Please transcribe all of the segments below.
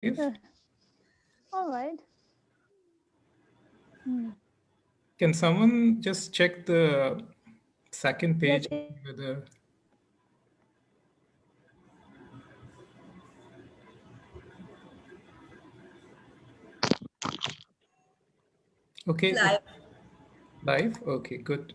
If All right. Hmm. can someone just check the second Yes, page and see whether It's okay, live. live? Okay, good.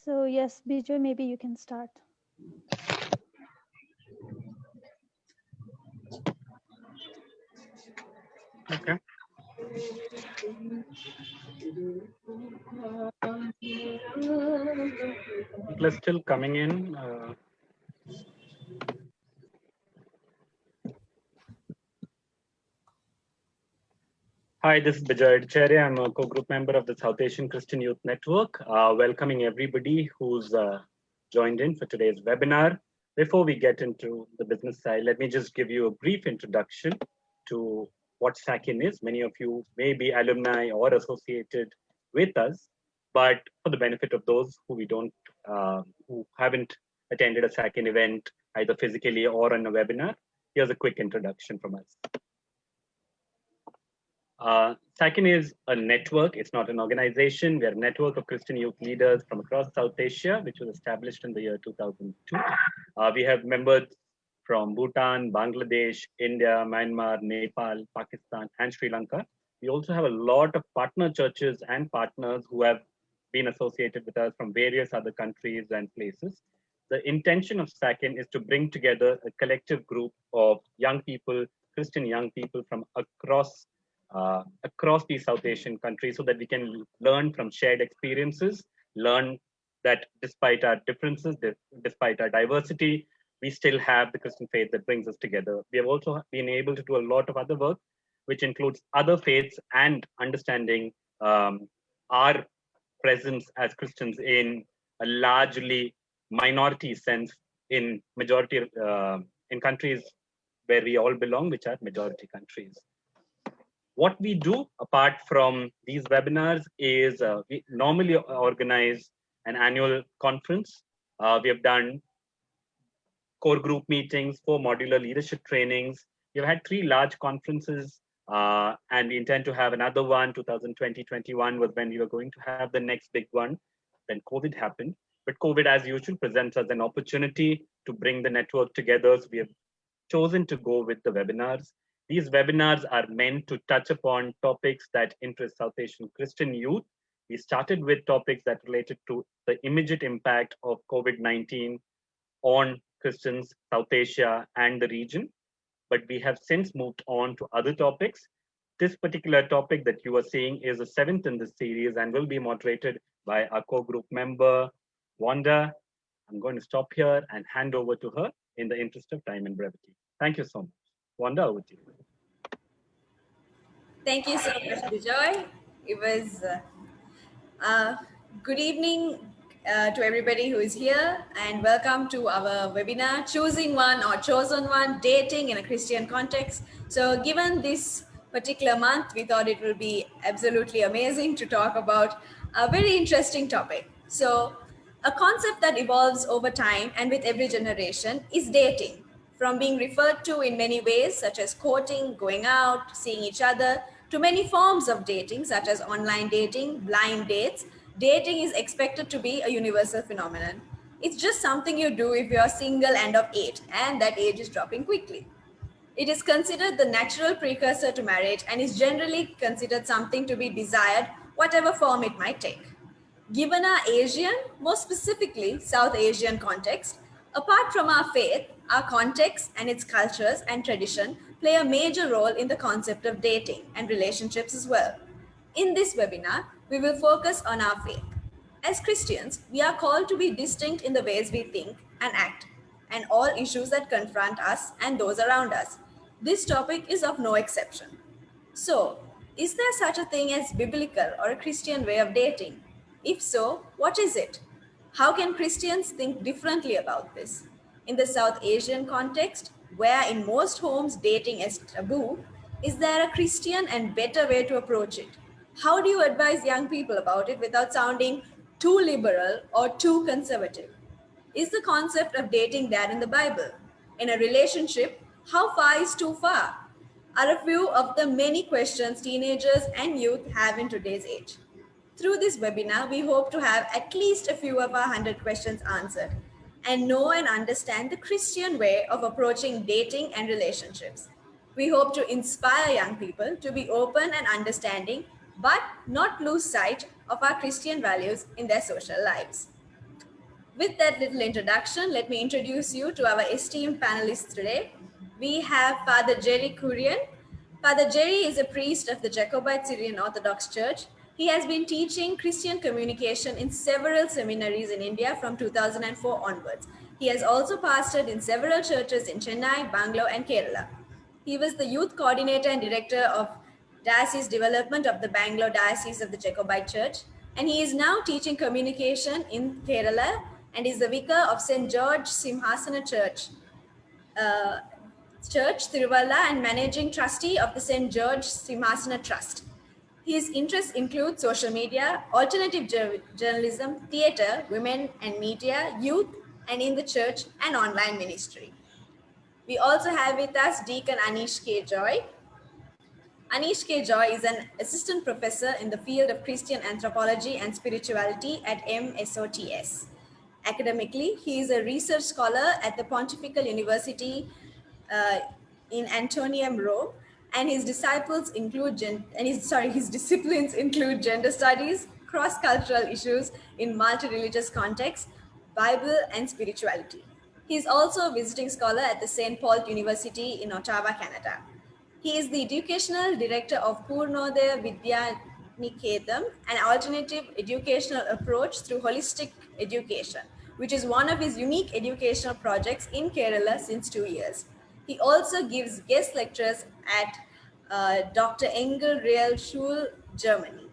so yes, Bijoy, maybe you can start. Okay. People are still coming in. Hi, this is Bijoy Adicharya. I'm a co-group member of the South Asian Christian Youth Network, welcoming everybody who's joined in for today's webinar. Before we get into the business side, let me just give you a brief introduction to what SACYN is. Many of you may be alumni or associated with us, but for the benefit of those who haven't attended a SACYN event, either physically or on a webinar, here's a quick introduction from us. SACYN is a network. It's not an organization. We are a network of Christian youth leaders from across South Asia, which was established in the year 2002. We have members from Bhutan, Bangladesh, India, Myanmar, Nepal, Pakistan, and Sri Lanka. We also have a lot of partner churches and partners who have been associated with us from various other countries and places. The intention of SACYN is to bring together a collective group of young people, Christian young people from across these South Asian countries so that we can learn from shared experiences, learn that despite our differences, despite our diversity, we still have the Christian faith that brings us together. We have also been able to do a lot of other work, which includes other faiths and understanding our presence as Christians in a largely minority sense in majority in countries where we all belong, which are majority countries. What we do apart from these webinars is we normally organize an annual conference. We have done core group meetings, 4 modular leadership trainings. We've had 3 large conferences, and we intend to have another one. 2020-21 was when we were going to have the next big one. Then COVID happened. But COVID, as usual, presents us an opportunity to bring the network together. So we have chosen to go with the webinars. These webinars are meant to touch upon topics that interest South Asian Christian youth. We started with topics that related to the immediate impact of COVID-19 on Christians, South Asia, and the region. But we have since moved on to other topics. This particular topic that you are seeing is the 7th in this series and will be moderated by our co-group member, Wanda. I'm going to stop here and hand over to her in the interest of time and brevity. Thank you so much. Wanda, over to you. Thank you so much, Bijoy. It was good evening to everybody who is here, and welcome to our webinar, Choosing One or Chosen One, Dating in a Christian Context. So given this particular month, we thought it would be absolutely amazing to talk about a very interesting topic. So a concept that evolves over time and with every generation is dating. From being referred to in many ways, such as courting, going out, seeing each other, to many forms of dating, such as online dating, blind dates, dating is expected to be a universal phenomenon. It's just something you do if you're single and of age, and that age is dropping quickly. It is considered the natural precursor to marriage and is generally considered something to be desired, whatever form it might take. Given our Asian, more specifically South Asian context, apart from our faith, our context and its cultures and tradition play a major role in the concept of dating and relationships as well. In this webinar, we will focus on our faith. As Christians, we are called to be distinct in the ways we think and act, and all issues that confront us and those around us. This topic is of no exception. So, is there such a thing as biblical or a Christian way of dating? If so, what is it? How can Christians think differently about this? In the South Asian context, where in most homes dating is taboo, is there a Christian and better way to approach it? How do you advise young people about it without sounding too liberal or too conservative? Is the concept of dating there in the Bible? In a relationship, how far is too far? Are a few of the many questions teenagers and youth have in today's age. Through this webinar, we hope to have at least a few of our 100 questions answered and know and understand the Christian way of approaching dating and relationships. We hope to inspire young people to be open and understanding, but not lose sight of our Christian values in their social lives. With that little introduction, let me introduce you to our esteemed panelists today. We have Father Jerry Kurian. Father Jerry is a priest of the Jacobite Syrian Orthodox Church. He has been teaching Christian communication in several seminaries in India from 2004 onwards. He has also pastored in several churches in Chennai, Bangalore, and Kerala. He was the youth coordinator and director of diocese development of the Bangalore Diocese of the Jacobite Church, and he is now teaching communication in Kerala and is the vicar of St. George Simhasana uh, Church, Tiruvalla, and managing trustee of the St. George Simhasana Trust. His interests include social media, alternative journalism, theatre, women and media, youth, and in the church and online ministry. We also have with us Deacon Anish K. Joy. Anish K. Joy is an assistant professor in the field of Christian anthropology and spirituality at MSOTS. Academically, he is a research scholar at the Pontifical University uh, in Antonium, Rome, and his his disciplines include gender studies, cross-cultural issues in multi-religious contexts, Bible, and spirituality. He is also a visiting scholar at the St. Paul University in Ottawa, Canada. He is the educational director of Purnodaya Vidya Niketam, an alternative educational approach through holistic education, which is one of his unique educational projects in Kerala since 2 years. He also gives guest lectures at Dr. Engel Real Schule, Germany.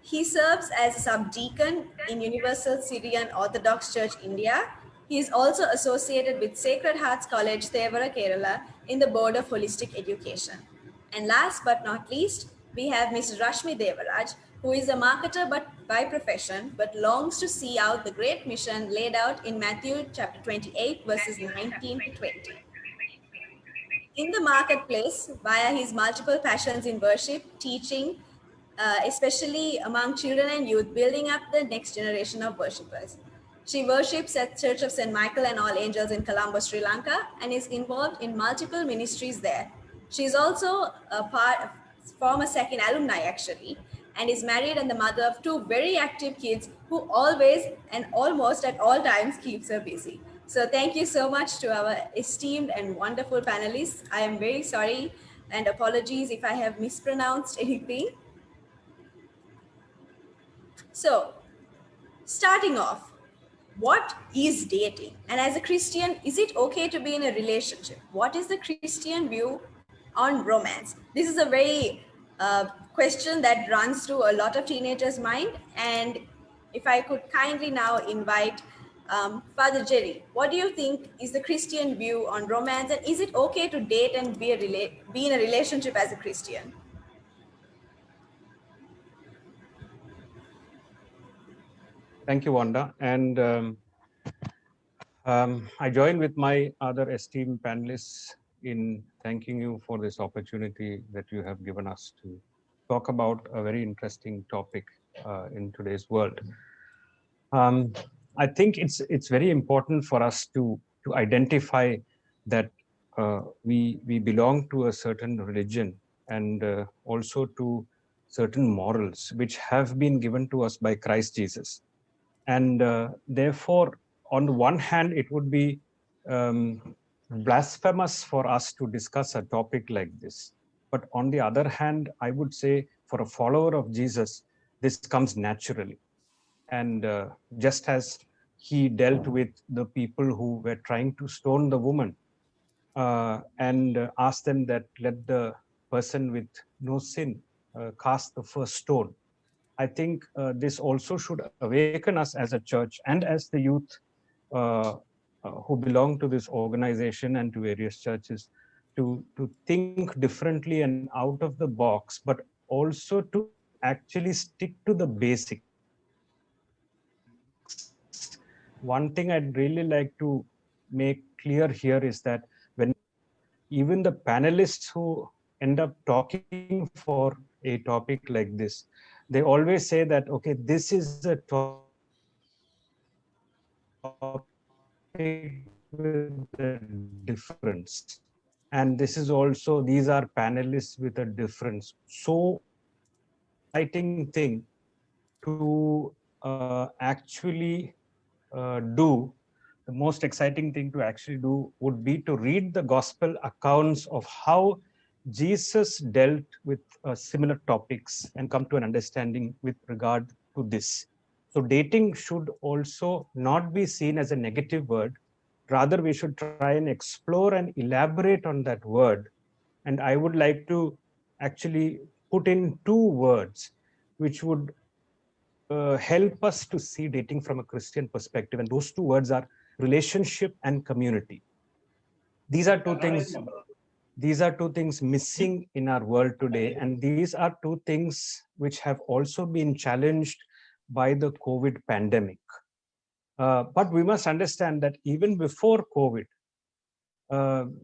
He serves as a subdeacon in Universal Syrian Orthodox Church India. He is also associated with Sacred Hearts College, Thevara, Kerala, in the Board of Holistic Education. And last but not least, we have Ms. Rashmi Devaraj, who is a marketer by profession, but longs to see out the great mission laid out in Matthew chapter 28, verses 19 to 20. In the marketplace, via his multiple passions in worship, teaching, especially among children and youth, building up the next generation of worshippers. She worships at Church of St. Michael and All Angels in Colombo, Sri Lanka, and is involved in multiple ministries there. She is also a former SACYN alumni, actually, and is married and the mother of two very active kids who always and almost at all times keeps her busy. So thank you so much to our esteemed and wonderful panelists. I am very sorry and apologies if I have mispronounced anything. So, starting off, what is dating? And as a Christian, is it okay to be in a relationship? What is the Christian view on romance? This is a very question that runs through a lot of teenagers' mind. And if I could kindly now invite Father Jerry, what do you think is the Christian view on romance? And is it okay to date and be in a relationship as a Christian? Thank you, Wanda. And I join with my other esteemed panelists in thanking you for this opportunity that you have given us to talk about a very interesting topic in today's world. I think it's very important for us to identify that we belong to a certain religion and also to certain morals which have been given to us by Christ Jesus. And therefore, on the one hand, it would be blasphemous for us to discuss a topic like this. But on the other hand, I would say for a follower of Jesus, this comes naturally. And just as he dealt with the people who were trying to stone the woman and asked them that let the person with no sin cast the first stone. I think this also should awaken us as a church and as the youth who belong to this organization and to various churches to think differently and out of the box, but also to actually stick to the basics. One thing I'd really like to make clear here is that when even the panelists who end up talking for a topic like this, they always say that, okay, this is a topic with a difference. And this is also, these are panelists with a difference. So exciting thing to actually do, the most exciting thing to actually do would be to read the gospel accounts of how Jesus dealt with similar topics and come to an understanding with regard to this. So dating should also not be seen as a negative word. Rather, we should try and explore and elaborate on that word. And I would like to actually put in two words which would help us to see dating from a Christian perspective. And those two words are relationship and community. These are two things. These are two things missing in our world today. And these are two things which have also been challenged by the COVID pandemic. But we must understand that even before COVID,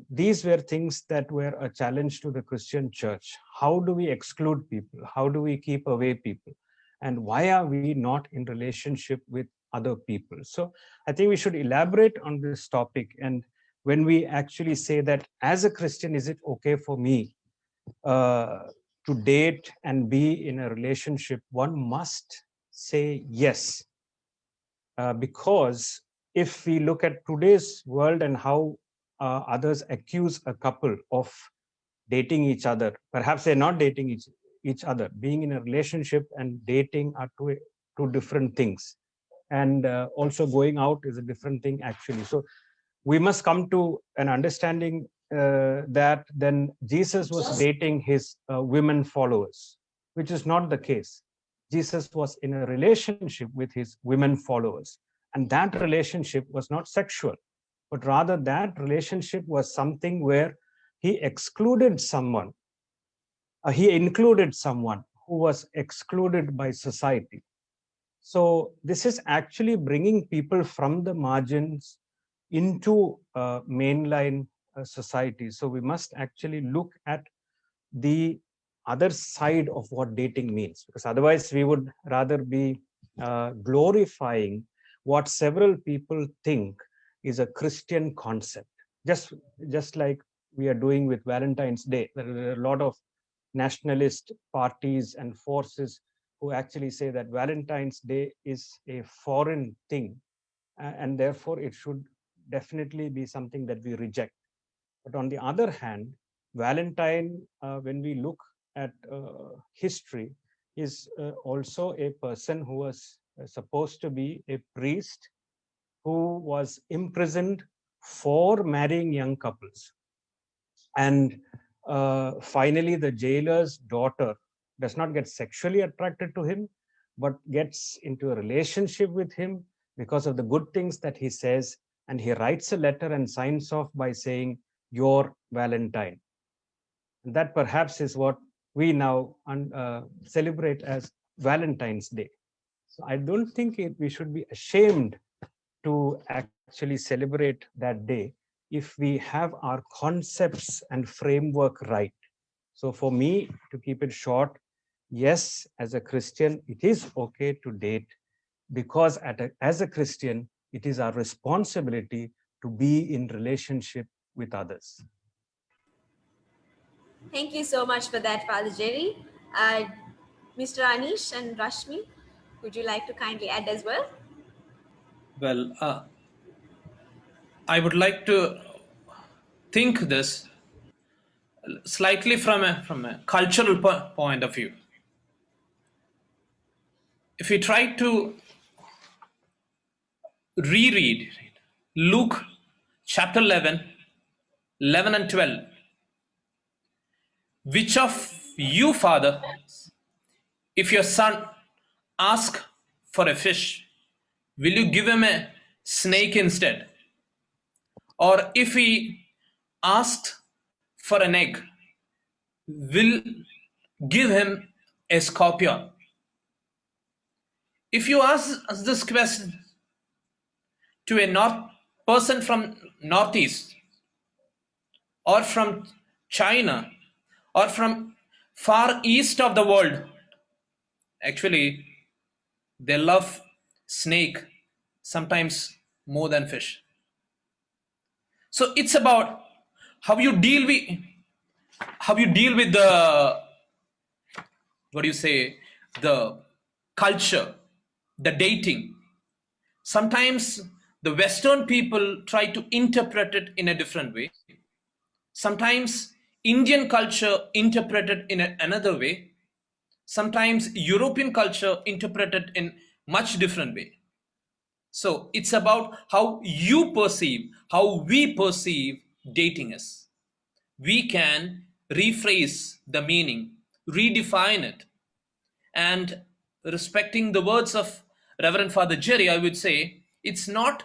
these were things that were a challenge to the Christian church. How do we exclude people? How do we keep away people? And why are we not in relationship with other people? So I think we should elaborate on this topic. And when we actually say that as a Christian, is it okay for me to date and be in a relationship? One must say yes. Because if we look at today's world and how others accuse a couple of dating each other, perhaps they're not dating each other. Being in a relationship and dating are two different things. And also going out is a different thing, actually. So we must come to an understanding that then Jesus was dating his women followers, which is not the case. Jesus was in a relationship with his women followers. And that relationship was not sexual, but rather that relationship was something where he excluded someone. He included someone who was excluded by society. So this is actually bringing people from the margins into mainline society. So we must actually look at the other side of what dating means, because otherwise we would rather be glorifying what several people think is a Christian concept. Just like we are doing with Valentine's Day, there are a lot of nationalist parties and forces who actually say that Valentine's Day is a foreign thing, and therefore it should definitely be something that we reject. But on the other hand, Valentine, when we look at history, is also a person who was supposed to be a priest who was imprisoned for marrying young couples. And finally, the jailer's daughter does not get sexually attracted to him, but gets into a relationship with him because of the good things that he says. And he writes a letter and signs off by saying, "Your Valentine." And that perhaps is what we now celebrate as Valentine's Day. So I don't think we should be ashamed to actually celebrate that day if we have our concepts and framework right. So for me, to keep it short, yes, as a Christian, it is okay to date, because as a Christian, it is our responsibility to be in relationship with others. Thank you so much for that, Father Jerry. Mr. Anish and Rashmi, would you like to kindly add as well? Well, I would like to think this slightly from a cultural point of view. If we try to reread Luke chapter 11 and 12, which of you, Father, if your son asks for a fish, will you give him a snake instead? or if he asked for an egg, will give him a scorpion. If you ask this question to a person from Northeast, or from China, or from far east of the world, actually they love snake sometimes more than fish. So it's about how you deal with the, what do you say, the culture, the dating. Sometimes the Western people try to interpret it in a different way. Sometimes Indian culture interpreted in another way. Sometimes European culture interpreted in much different way. So it's about how you perceive, how we perceive dating is. We can rephrase the meaning, redefine it. And respecting the words of Reverend Father Jerry, I would say it's not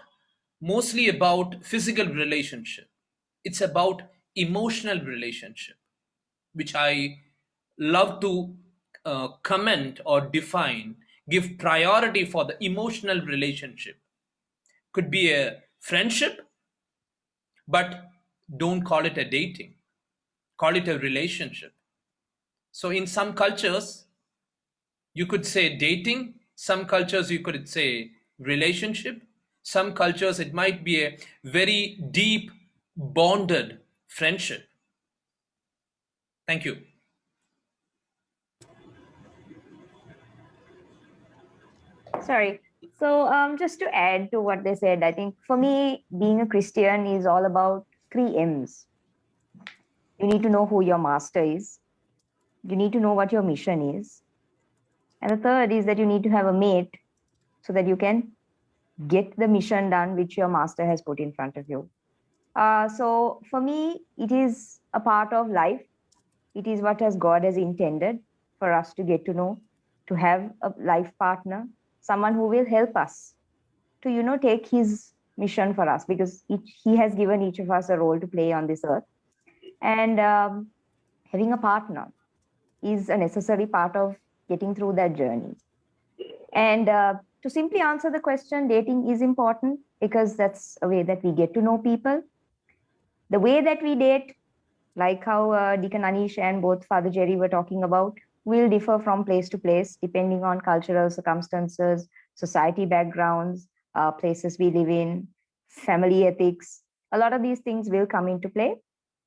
mostly about physical relationship. It's about emotional relationship, which I love to comment or define, give priority for the emotional relationship. Could be a friendship, but don't call it a dating. Call it a relationship. So in some cultures, you could say dating. Some cultures, you could say relationship. Some cultures, it might be a very deep, bonded friendship. Thank you. Sorry. So just to add to what they said, I think for me, being a Christian is all about 3 M's. You need to know who your master is. You need to know what your mission is. And the third is that you need to have a mate so that you can get the mission done which your master has put in front of you. So for me, it is a part of life. It is what as God has intended for us to get to know, to have a life partner, someone who will help us to, take his mission for us, because he has given each of us a role to play on this earth. And having a partner is a necessary part of getting through that journey. And to simply answer the question, dating is important because that's a way that we get to know people. The way that we date, like how Deacon Anish and both Father Jerry were talking about, will differ from place to place depending on cultural circumstances, society backgrounds, places we live in, family ethics. A lot of these things will come into play.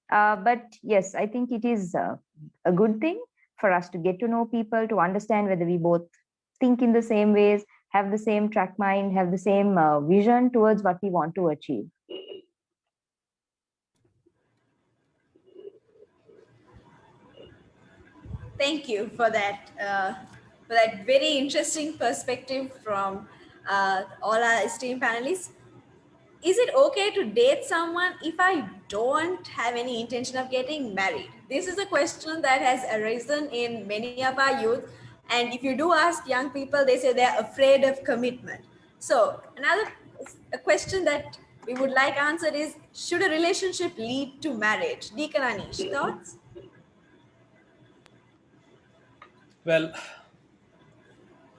But yes, I think it is a good thing for us to get to know people, to understand whether we both think in the same ways, have the same track mind, have the same vision towards what we want to achieve. Thank you for that very interesting perspective from all our esteemed panelists. Is it okay to date someone if I don't have any intention of getting married? This is a question that has arisen in many of our youth. And if you do ask young people, they say they're afraid of commitment. So a question that we would like answered is, should a relationship lead to marriage? Deacon Anish, thoughts? Well,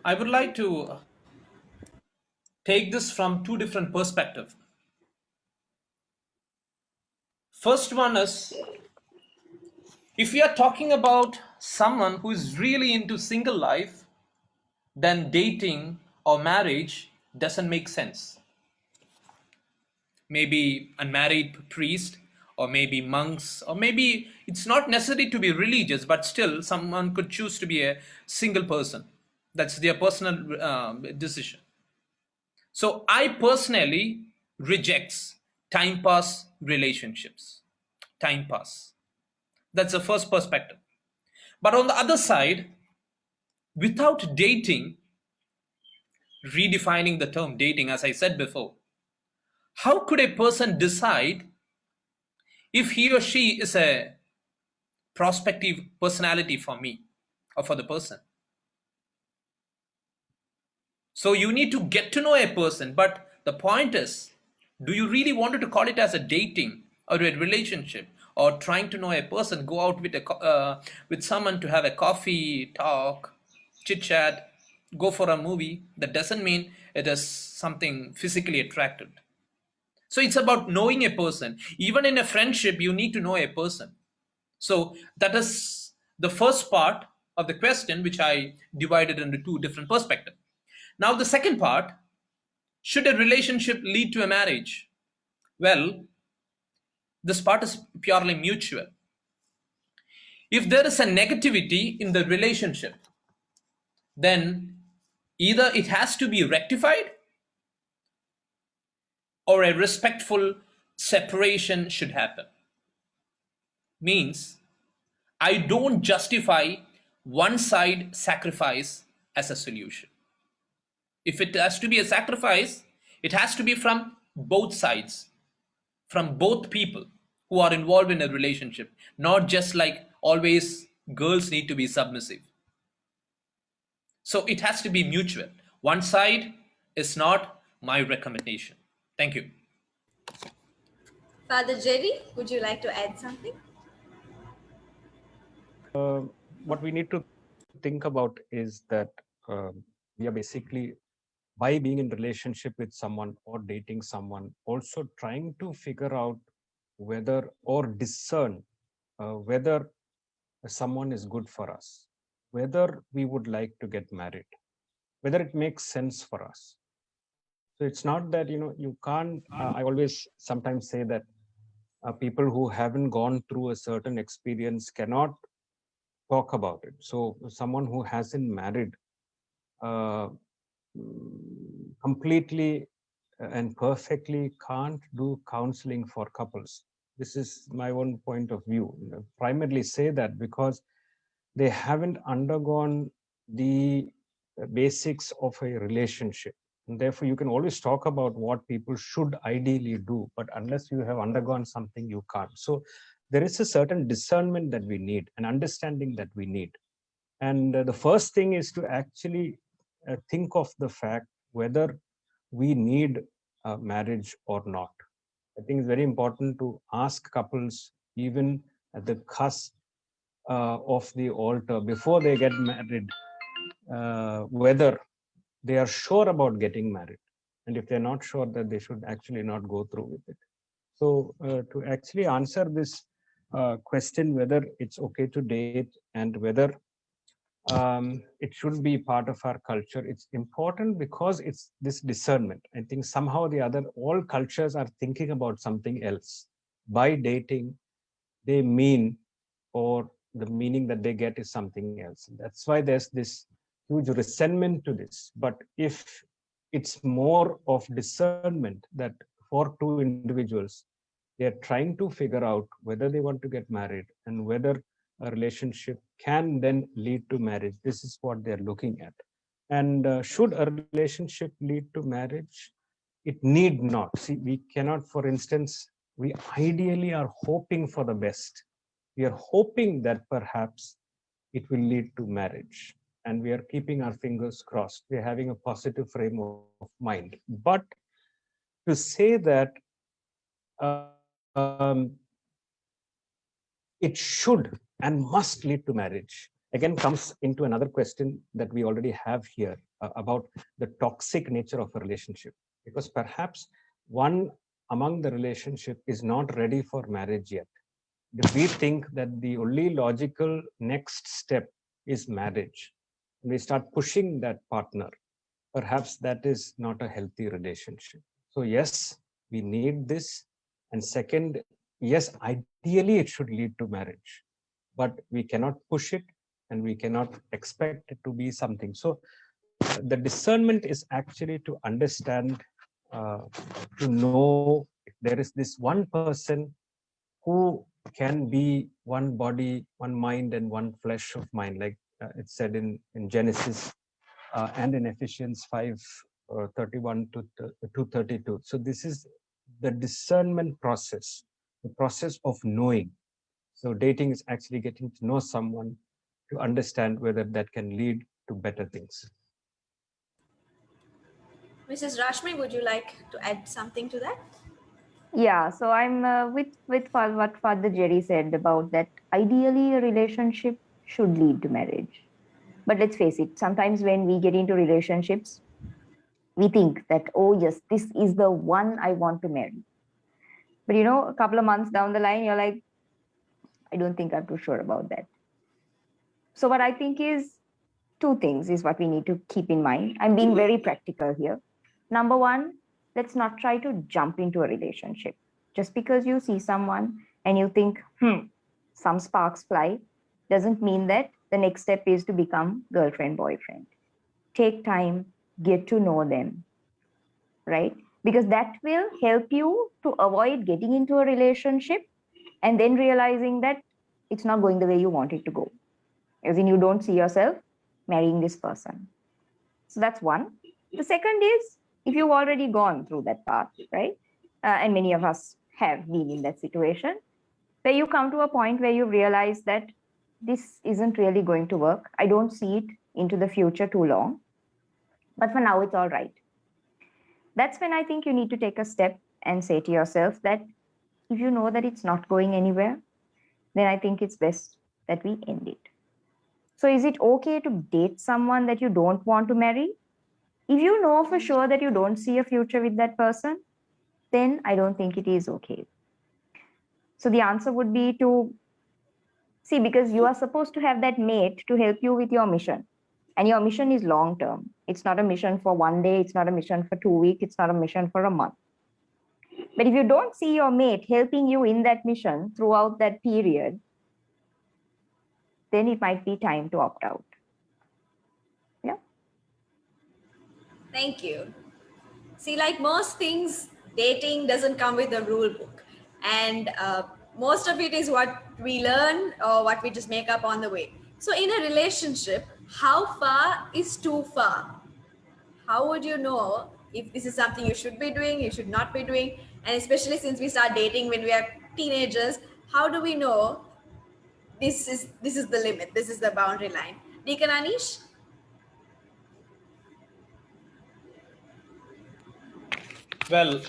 I would like to take this from two different perspectives. First one is, if we are talking about someone who is really into single life, then dating or marriage doesn't make sense. Maybe unmarried priest, or maybe monks, or maybe it's not necessary to be religious, but still someone could choose to be a single person. That's their personal decision. So I personally rejects time pass relationships. Time pass. That's the first perspective. But on the other side, without dating, redefining the term dating, as I said before, how could a person decide if he or she is a prospective personality for me or for the person? So you need to get to know a person, but the point is, Do you really wanted to call it as a dating or a relationship or trying to know a person, go out with with someone to have a coffee, talk, chit chat, go for a movie? That doesn't mean it is something physically attractive. So it's about knowing a person. Even in a friendship, you need to know a person. So that is the first part of the question, which I divided into two different perspectives. Now, the second part, should a relationship lead to a marriage? Well, this part is purely mutual. If there is a negativity in the relationship, then either it has to be rectified or a respectful separation should happen. Means, I don't justify one side sacrifice as a solution. If it has to be a sacrifice, it has to be from both sides, from both people who are involved in a relationship, not just like always girls need to be submissive. So it has to be mutual. One side is not my recommendation. Thank you. Father Jerry, would you like to add something? What we need to think about is that we are basically, by being in relationship with someone or dating someone, also trying to figure out whether or discern whether someone is good for us, whether we would like to get married, whether it makes sense for us. So it's not that, you can't, I always sometimes say that people who haven't gone through a certain experience cannot talk about it. So someone who hasn't married uh, completely and perfectly can't do counseling for couples. This is my own point of view. Primarily say that because they haven't undergone the basics of a relationship. And therefore, you can always talk about what people should ideally do, but unless you have undergone something, you can't. So there is a certain discernment that we need, an understanding that we need. And the first thing is to actually think of the fact whether we need marriage or not. I think it's very important to ask couples, even at the cusp of the altar, before they get married, whether they are sure about getting married. And if they're not sure, that they should actually not go through with it. So to actually answer this question, whether it's okay to date and whether it should be part of our culture, it's important because it's this discernment. I think somehow or the other, all cultures are thinking about something else. By dating, they mean, or the meaning that they get is something else. That's why there's this huge resentment to this. But if it's more of discernment that for two individuals, they're trying to figure out whether they want to get married and whether a relationship can then lead to marriage. This is what they're looking at. And should a relationship lead to marriage? It need not. See, we cannot, for instance, we ideally are hoping for the best. We are hoping that perhaps it will lead to marriage. And we are keeping our fingers crossed. We're having a positive frame of mind. But to say that it should and must lead to marriage, again comes into another question that we already have here about the toxic nature of a relationship. Because perhaps one among the relationship is not ready for marriage yet. We think that the only logical next step is marriage. We start pushing that partner. Perhaps that is not a healthy relationship. So yes, we need this. And second, yes, ideally it should lead to marriage, but we cannot push it and we cannot expect it to be something. So the discernment is actually to understand, to know if there is this one person who can be one body, one mind, and one flesh of mind, like it's said in Genesis and in Ephesians 5:31 to 2:32. So this is the discernment process, the process of knowing. So dating is actually getting to know someone to understand whether that can lead to better things. Mrs. Rashmi, would you like to add something to that? Yeah, so I'm what Father Jerry said about that. Ideally, a relationship should lead to marriage. But let's face it, sometimes when we get into relationships, we think that, oh, yes, this is the one I want to marry. But a couple of months down the line, you're like, I don't think I'm too sure about that. So, what I think is two things is what we need to keep in mind. I'm being very practical here. Number one, let's not try to jump into a relationship. Just because you see someone and you think, some sparks fly, doesn't mean that the next step is to become girlfriend, boyfriend. Take time, get to know them, right? Because that will help you to avoid getting into a relationship and then realizing that it's not going the way you want it to go. As in, you don't see yourself marrying this person. So that's one. The second is if you've already gone through that path, right? And many of us have been in that situation, where you come to a point where you realize that this isn't really going to work. I don't see it into the future too long, but for now, it's all right. That's when I think you need to take a step and say to yourself that if you know that it's not going anywhere, then I think it's best that we end it. So, is it okay to date someone that you don't want to marry? If you know for sure that you don't see a future with that person, then I don't think it is okay. So, the answer would be to see, because you are supposed to have that mate to help you with your mission. And your mission is long term. It's not a mission for one day, it's not a mission for 2 weeks, it's not a mission for a month. But if you don't see your mate helping you in that mission throughout that period, then it might be time to opt out. Yeah. Thank you. See, like most things, dating doesn't come with a rule book. And most of it is what we learn or what we just make up on the way. So, in a relationship, how far is too far? How would you know if this is something you should be doing, you should not be doing? And especially since we start dating when we are teenagers, how do we know this is the limit, this is the boundary line? Deacon Anish? Well,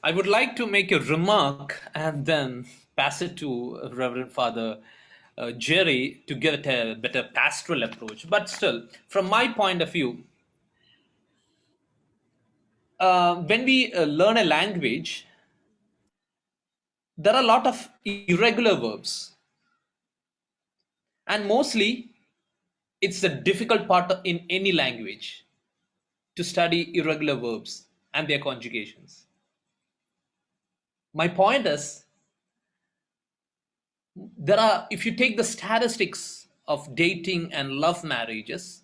I would like to make a remark and then pass it to Reverend Father Jerry to give it a better pastoral approach. But still, from my point of view, when we learn a language, there are a lot of irregular verbs, and mostly it's the difficult part in any language to study irregular verbs and their conjugations. My point is, if you take the statistics of dating and love marriages,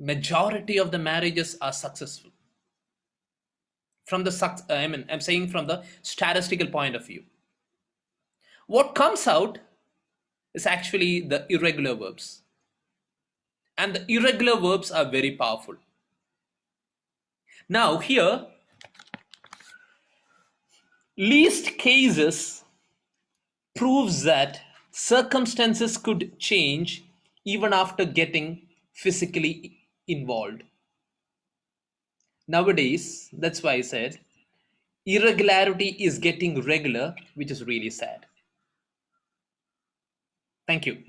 majority of the marriages are successful. I'm saying from the statistical point of view. What comes out is actually the irregular verbs. And the irregular verbs are very powerful. Now here, least cases proves that circumstances could change even after getting physically involved. Nowadays, that's why I said irregularity is getting regular, which is really sad. Thank you.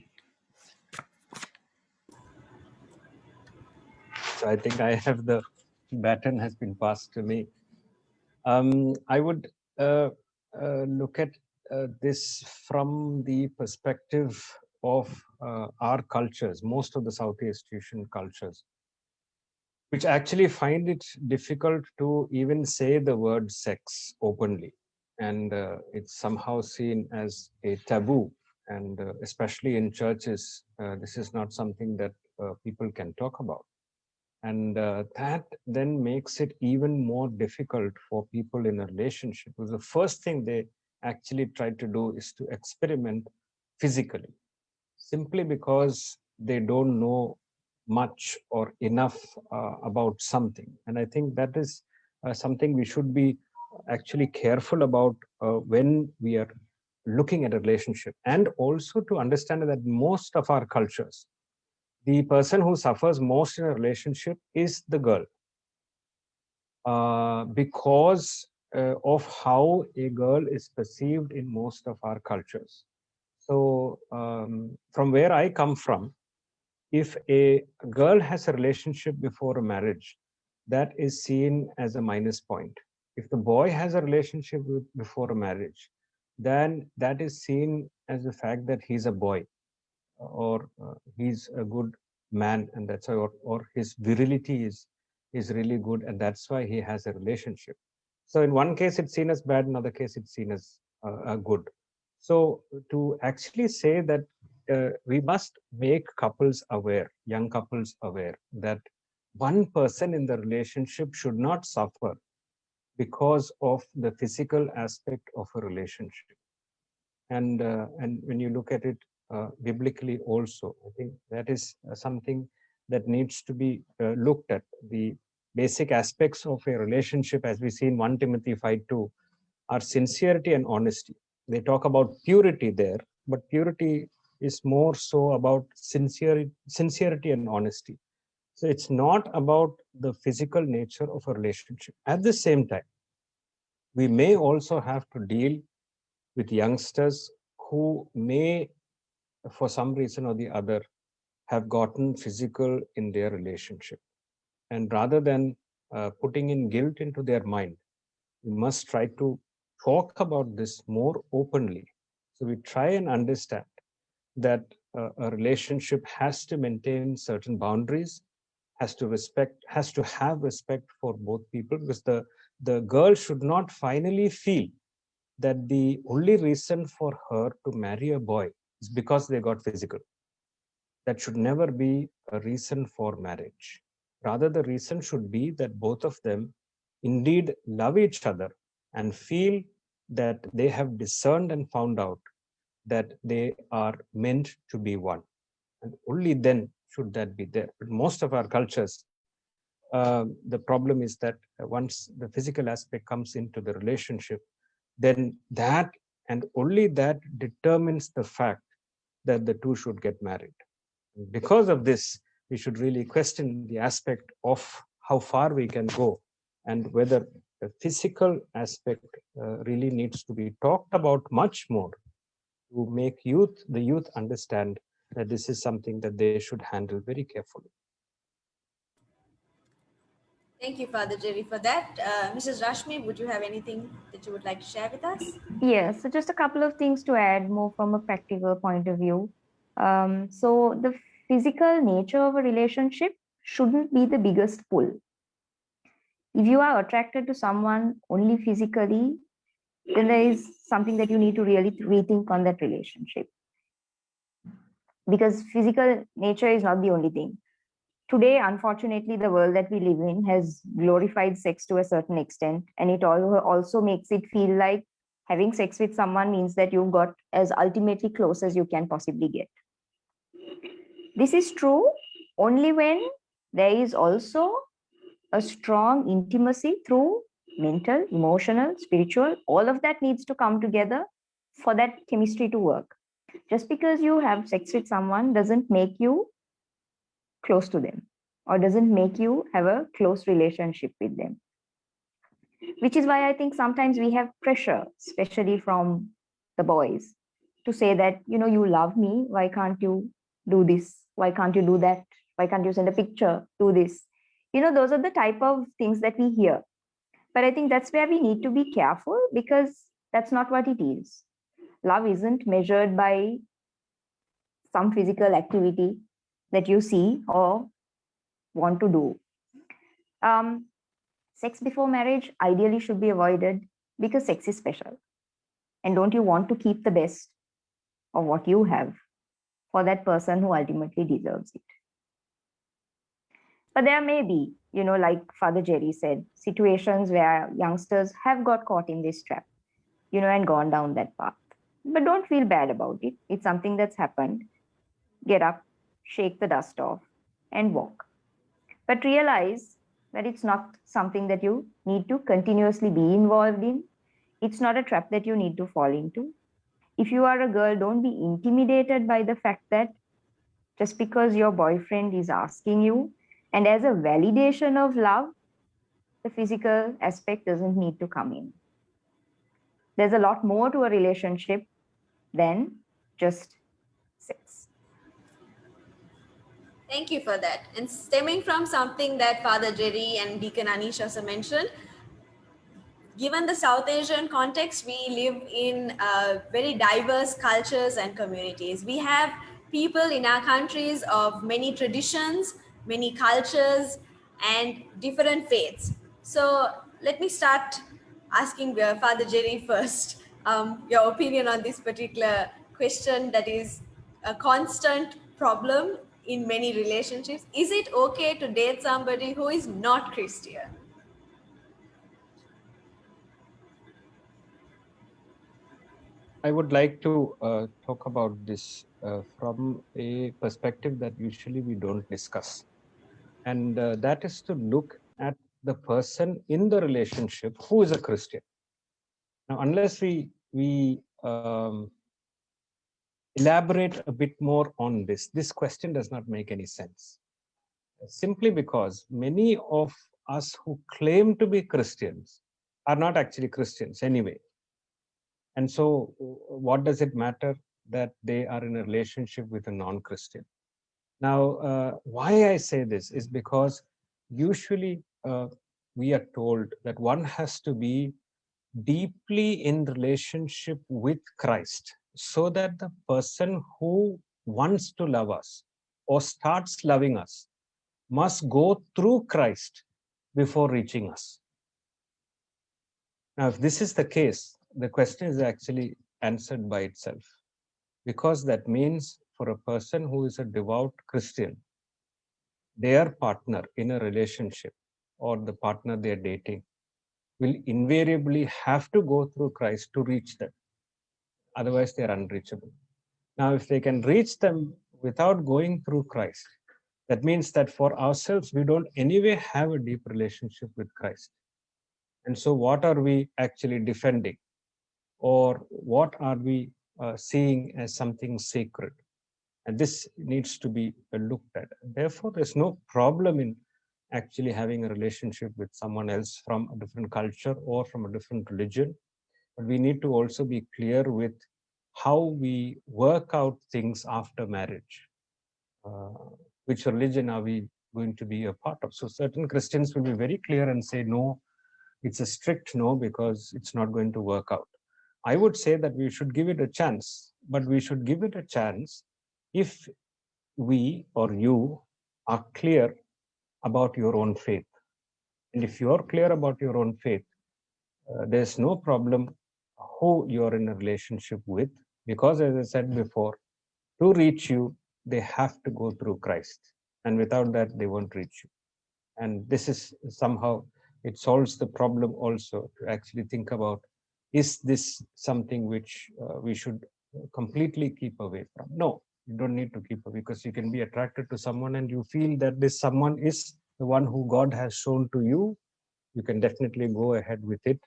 So I think I have the baton has been passed to me. I would look at this from the perspective of our cultures, most of the Southeast Asian cultures, which actually find it difficult to even say the word sex openly. And it's somehow seen as a taboo. And especially in churches, this is not something that people can talk about. And that then makes it even more difficult for people in a relationship. Because the first thing they actually try to do is to experiment physically, simply because they don't know much or enough about something. And I think that is something we should be actually careful about when we are looking at a relationship, and also to understand that most of our cultures, the person who suffers most in a relationship is the girl. because of how a girl is perceived in most of our cultures. So from where I come from, if a girl has a relationship before a marriage, that is seen as a minus point. If the boy has a relationship before a marriage, then that is seen as the fact that he's a boy, or he's a good man, and that's why, or his virility is really good, and that's why he has a relationship. So in one case it's seen as bad, in another case it's seen as good. So to actually say that we must make couples aware, young couples aware, that one person in the relationship should not suffer because of the physical aspect of a relationship. And when you look at it biblically also, I think that is something that needs to be looked at. The basic aspects of a relationship, as we see in 1 Timothy 5:2, are sincerity and honesty. They talk about purity there, but purity is more so about sincerity and honesty. So it's not about the physical nature of a relationship. At the same time, we may also have to deal with youngsters who may, for some reason or the other, have gotten physical in their relationship. And rather than putting in guilt into their mind, we must try to talk about this more openly. So we try and understand that a relationship has to maintain certain boundaries, has to have respect for both people, because the girl should not finally feel that the only reason for her to marry a boy is because they got physical. That should never be a reason for marriage. Rather, the reason should be that both of them indeed love each other and feel that they have discerned and found out that they are meant to be one. And only then should that be there. But most of our cultures, the problem is that once the physical aspect comes into the relationship, then that and only that determines the fact that the two should get married. Because of this, we should really question the aspect of how far we can go and whether the physical aspect really needs to be talked about much more to make the youth understand that this is something that they should handle very carefully. Thank you, Father Jerry, for that. Mrs. Rashmi, would you have anything that you would like to share with us? Yes, so just a couple of things to add more from a practical point of view. So the physical nature of a relationship shouldn't be the biggest pull. If you are attracted to someone only physically, then there is something that you need to really rethink on that relationship. Because physical nature is not the only thing. Today, unfortunately, the world that we live in has glorified sex to a certain extent, and it also makes it feel like having sex with someone means that you've got as ultimately close as you can possibly get. This is true only when there is also a strong intimacy through mental, emotional, spiritual, all of that needs to come together for that chemistry to work. Just because you have sex with someone doesn't make you close to them or doesn't make you have a close relationship with them. Which is why I think sometimes we have pressure, especially from the boys, to say that, you love me, why can't you do this? Why can't you do that? Why can't you send a picture? Do this. Those are the type of things that we hear. But I think that's where we need to be careful, because that's not what it is. Love isn't measured by some physical activity that you see or want to do. Sex before marriage ideally should be avoided because sex is special. And don't you want to keep the best of what you have for that person who ultimately deserves it? But there may be, like Father Jerry said, situations where youngsters have got caught in this trap, and gone down that path. But don't feel bad about it. It's something that's happened. Get up, shake the dust off, and walk. But realize that it's not something that you need to continuously be involved in. It's not a trap that you need to fall into. If you are a girl, don't be intimidated by the fact that just because your boyfriend is asking you, and as a validation of love, the physical aspect doesn't need to come in. There's a lot more to a relationship than just sex. Thank you for that. And stemming from something that Father Jerry and Deacon Anish also mentioned, given the South Asian context, we live in very diverse cultures and communities. We have people in our countries of many traditions, many cultures, and different faiths. So let me start asking Father Jerry first your opinion on this particular question that is a constant problem in many relationships. Is it okay to date somebody who is not Christian? I would like to talk about this from a perspective that usually we don't discuss. And that is to look at the person in the relationship who is a Christian. Now, unless we elaborate a bit more on this question does not make any sense. Simply because many of us who claim to be Christians are not actually Christians anyway. And so, what does it matter that they are in a relationship with a non Christian? Now, why I say this is because usually we are told that one has to be deeply in relationship with Christ so that the person who wants to love us or starts loving us must go through Christ before reaching us. Now, if this is the case, the question is actually answered by itself, because that means for a person who is a devout Christian, their partner in a relationship or the partner they're dating will invariably have to go through Christ to reach them. Otherwise, they're unreachable. Now, if they can reach them without going through Christ, that means that for ourselves, we don't anyway have a deep relationship with Christ. And so, what are we actually defending? Or what are we seeing as something sacred? And this needs to be looked at. Therefore, there's no problem in actually having a relationship with someone else from a different culture or from a different religion. But we need to also be clear with how we work out things after marriage. Which religion are we going to be a part of? So certain Christians will be very clear and say, no, it's a strict no, because it's not going to work out. I would say that we should give it a chance, but we should give it a chance if we or you are clear about your own faith. And if you're clear about your own faith, there's no problem who you're in a relationship with, because as I said before, to reach you, they have to go through Christ. And without that, they won't reach you. And this is somehow, it solves the problem also to actually think about, is this something which we should completely keep away from? No, you don't need to keep away, because you can be attracted to someone and you feel that this someone is the one who God has shown to you. You can definitely go ahead with it.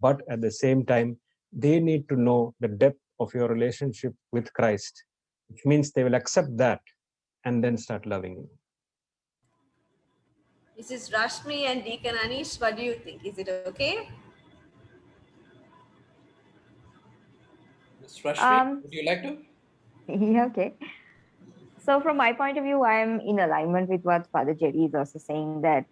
But at the same time, they need to know the depth of your relationship with Christ, which means they will accept that and then start loving you. This is Rashmi and Deacon Anish. What do you think? Is it okay? Ms. Rashmi, would you like to? Yeah, okay. So from my point of view, I am in alignment with what Father Jerry is also saying, that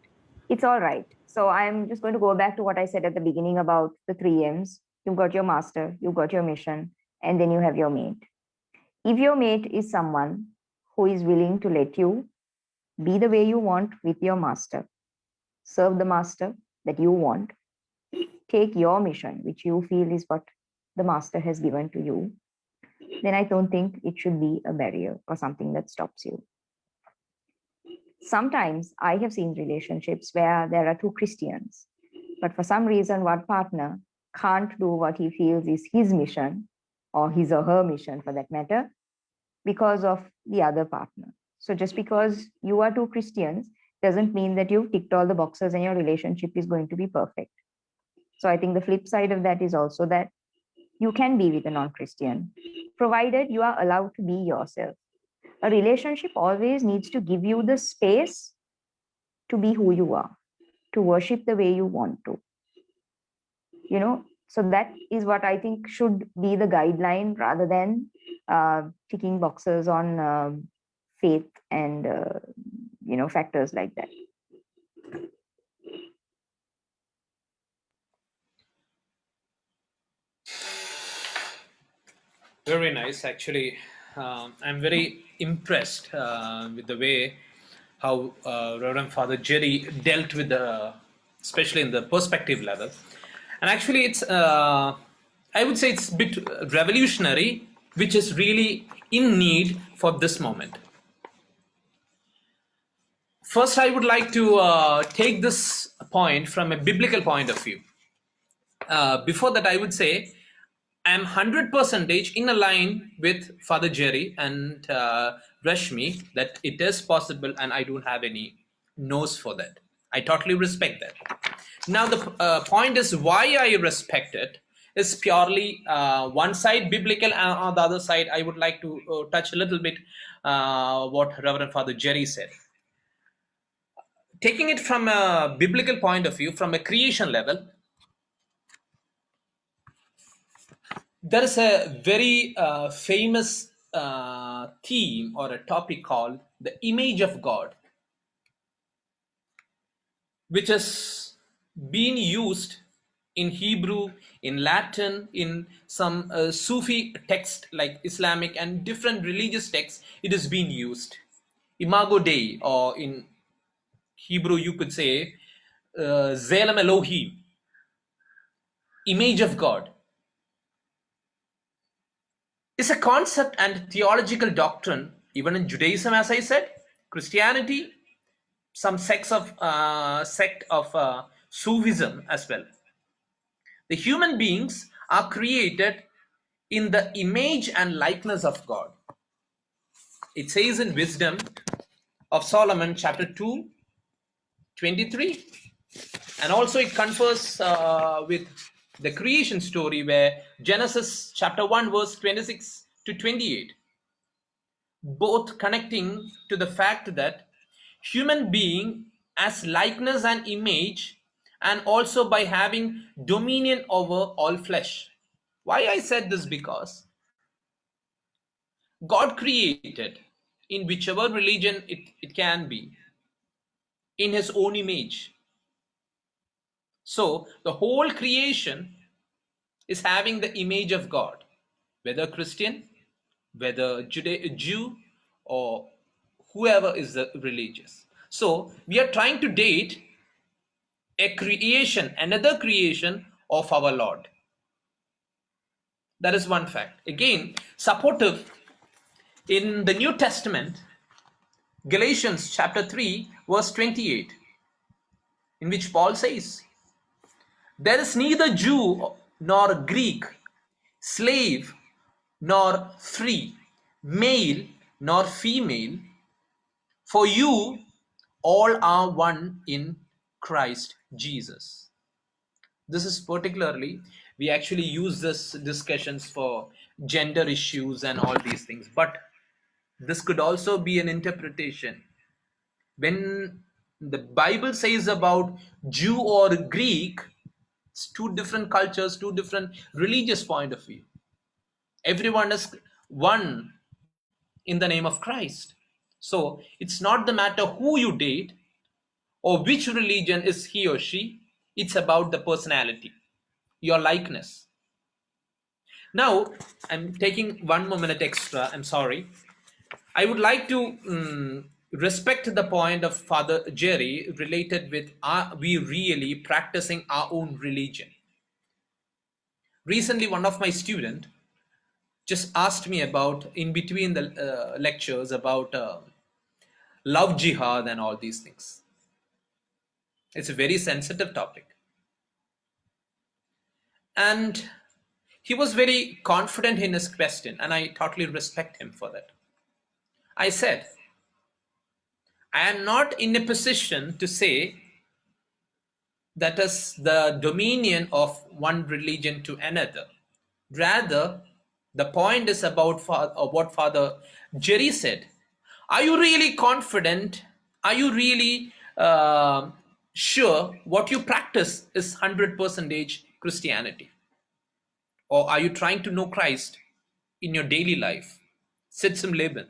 it's all right. So I'm just going to go back to what I said at the beginning about the 3 M's. You've got your master, you've got your mission, and then you have your mate. If your mate is someone who is willing to let you be the way you want with your master, serve the master that you want, take your mission, which you feel is what the master has given to you, then I don't think it should be a barrier or something that stops you. Sometimes I have seen relationships where there are two Christians, but for some reason, one partner can't do what he feels is his mission, or his or her mission for that matter, because of the other partner. So just because you are two Christians doesn't mean that you've ticked all the boxes and your relationship is going to be perfect. So I think the flip side of that is also that you can be with a non-Christian, provided you are allowed to be yourself. A relationship always needs to give you the space to be who you are, to worship the way you want to. So that is what I think should be the guideline, rather than ticking boxes on faith and factors like that. Very nice, actually. I'm very impressed with the way how Reverend Father Jerry dealt with especially in the perspective level. And actually, I would say it's a bit revolutionary, which is really in need for this moment. First, I would like to take this point from a biblical point of view. Before that, I would say I'm 100% in a line with Father Jerry and Rashmi that it is possible, and I don't have any no's for that. I totally respect that. Now, the point is why I respect it is purely one side biblical, and on the other side, I would like to touch a little bit what Reverend Father Jerry said. Taking it from a biblical point of view, from a creation level, there is a very famous theme or a topic called the image of God, which has been used in Hebrew, in Latin, in some Sufi text like Islamic and different religious texts. It has been used. Imago Dei, or in Hebrew you could say Zelem Elohim, image of God, is a concept and theological doctrine even in Judaism, as I said, Christianity, some sect of Sufism as well. The human beings are created in the image and likeness of God. It says in Wisdom of Solomon, chapter 2, 23. And also it confers with the creation story, where Genesis chapter 1, verse 26 to 28. Both connecting to the fact that human being as likeness and image, and also by having dominion over all flesh. Why I said this? Because God created, in whichever religion it can be, in his own image. So the whole creation is having the image of God, whether Christian, whether Jew, or whoever is the religious. So we are trying to date a creation, another creation of our Lord. That is one fact. Again, supportive in the New Testament, Galatians chapter 3, verse 28, in which Paul says, there is neither Jew nor Greek, slave nor free, male nor female, for you all are one in Christ Jesus. This is particularly, we actually use this discussions for gender issues and all these things, but this could also be an interpretation. When the Bible says about Jew or Greek, it's two different cultures, two different religious point of view. Everyone is one in the name of Christ. So it's not the matter who you date or which religion is he or she. It's about the personality, your likeness. Now, I'm taking 1 more minute extra. I'm sorry. I would like to respect the point of Father Jerry related with are we really practicing our own religion. Recently, one of my students just asked me about, in between the lectures, about love jihad and all these things. It's a very sensitive topic. And he was very confident in his question, and I totally respect him for that. I said, I am not in a position to say that is the dominion of one religion to another. Rather, the point is about what Father Jerry said. Are you really confident? Are you really sure what you practice is 100% Christianity? Or are you trying to know Christ in your daily life? Sitz im Leben.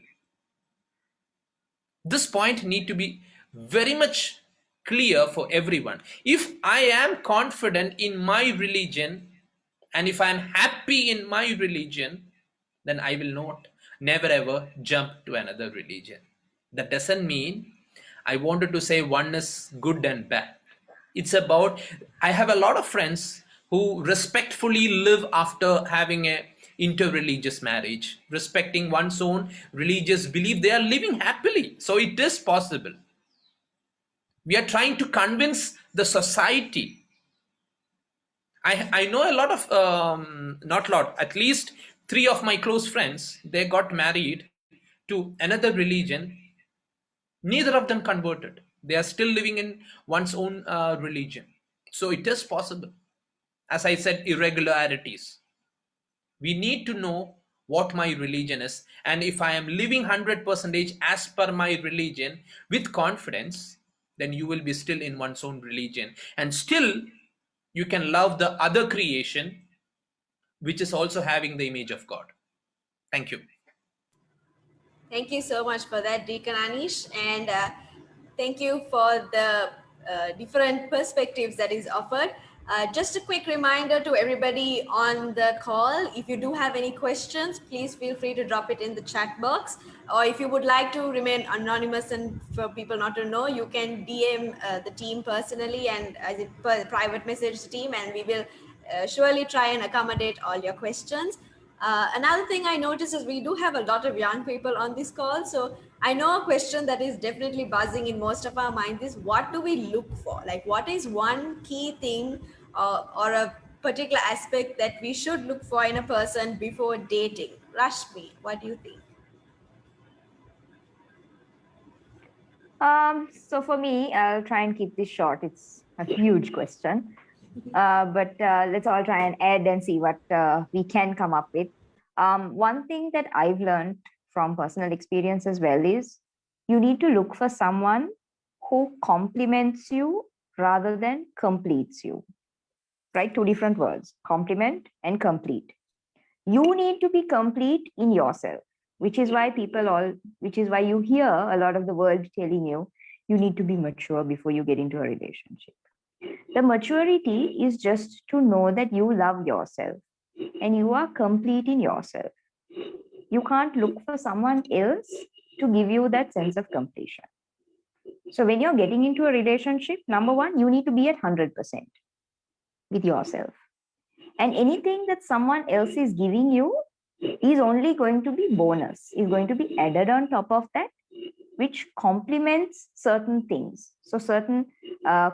This point need to be very much clear for everyone. If I am confident in my religion and if I am happy in my religion, then I will not never ever jump to another religion. That doesn't mean I wanted to say one is good and bad. It's about, I have a lot of friends who respectfully live after having a interreligious marriage, respecting one's own religious belief. They are living happily. So it is possible. We are trying to convince the society. I know a lot of, not lot, at least 3 of my close friends, they got married to another religion. Neither of them converted. They are still living in one's own religion. So it is possible. As I said, irregularities. We need to know what my religion is. And if I am living 100% as per my religion with confidence, then you will be still in one's own religion. And still, you can love the other creation, which is also having the image of God. Thank you. Thank you so much for that, Deacon Anish, and thank you for the different perspectives that is offered. Just a quick reminder to everybody on the call, if you do have any questions, please feel free to drop it in the chat box. Or if you would like to remain anonymous and for people not to know, you can DM the team personally and as a private message the team, and we will surely try and accommodate all your questions. Another thing I noticed is we do have a lot of young people on this call. So I know a question that is definitely buzzing in most of our minds is, what do we look for? Like, what is one key thing or a particular aspect that we should look for in a person before dating? Rashmi, what do you think? So for me, I'll try and keep this short. It's a huge question. But let's all try and add and see what we can come up with. One thing that I've learned from personal experience as well is you need to look for someone who complements you rather than completes you, right? Two different words, complement and complete. You need to be complete in yourself, which is why you hear a lot of the world telling you, you need to be mature before you get into a relationship. The maturity is just to know that you love yourself and you are complete in yourself. You can't look for someone else to give you that sense of completion. So when you're getting into a relationship, number one, you need to be at 100% with yourself. And anything that someone else is giving you is only going to be bonus, is going to be added on top of that, which complements certain things. So certain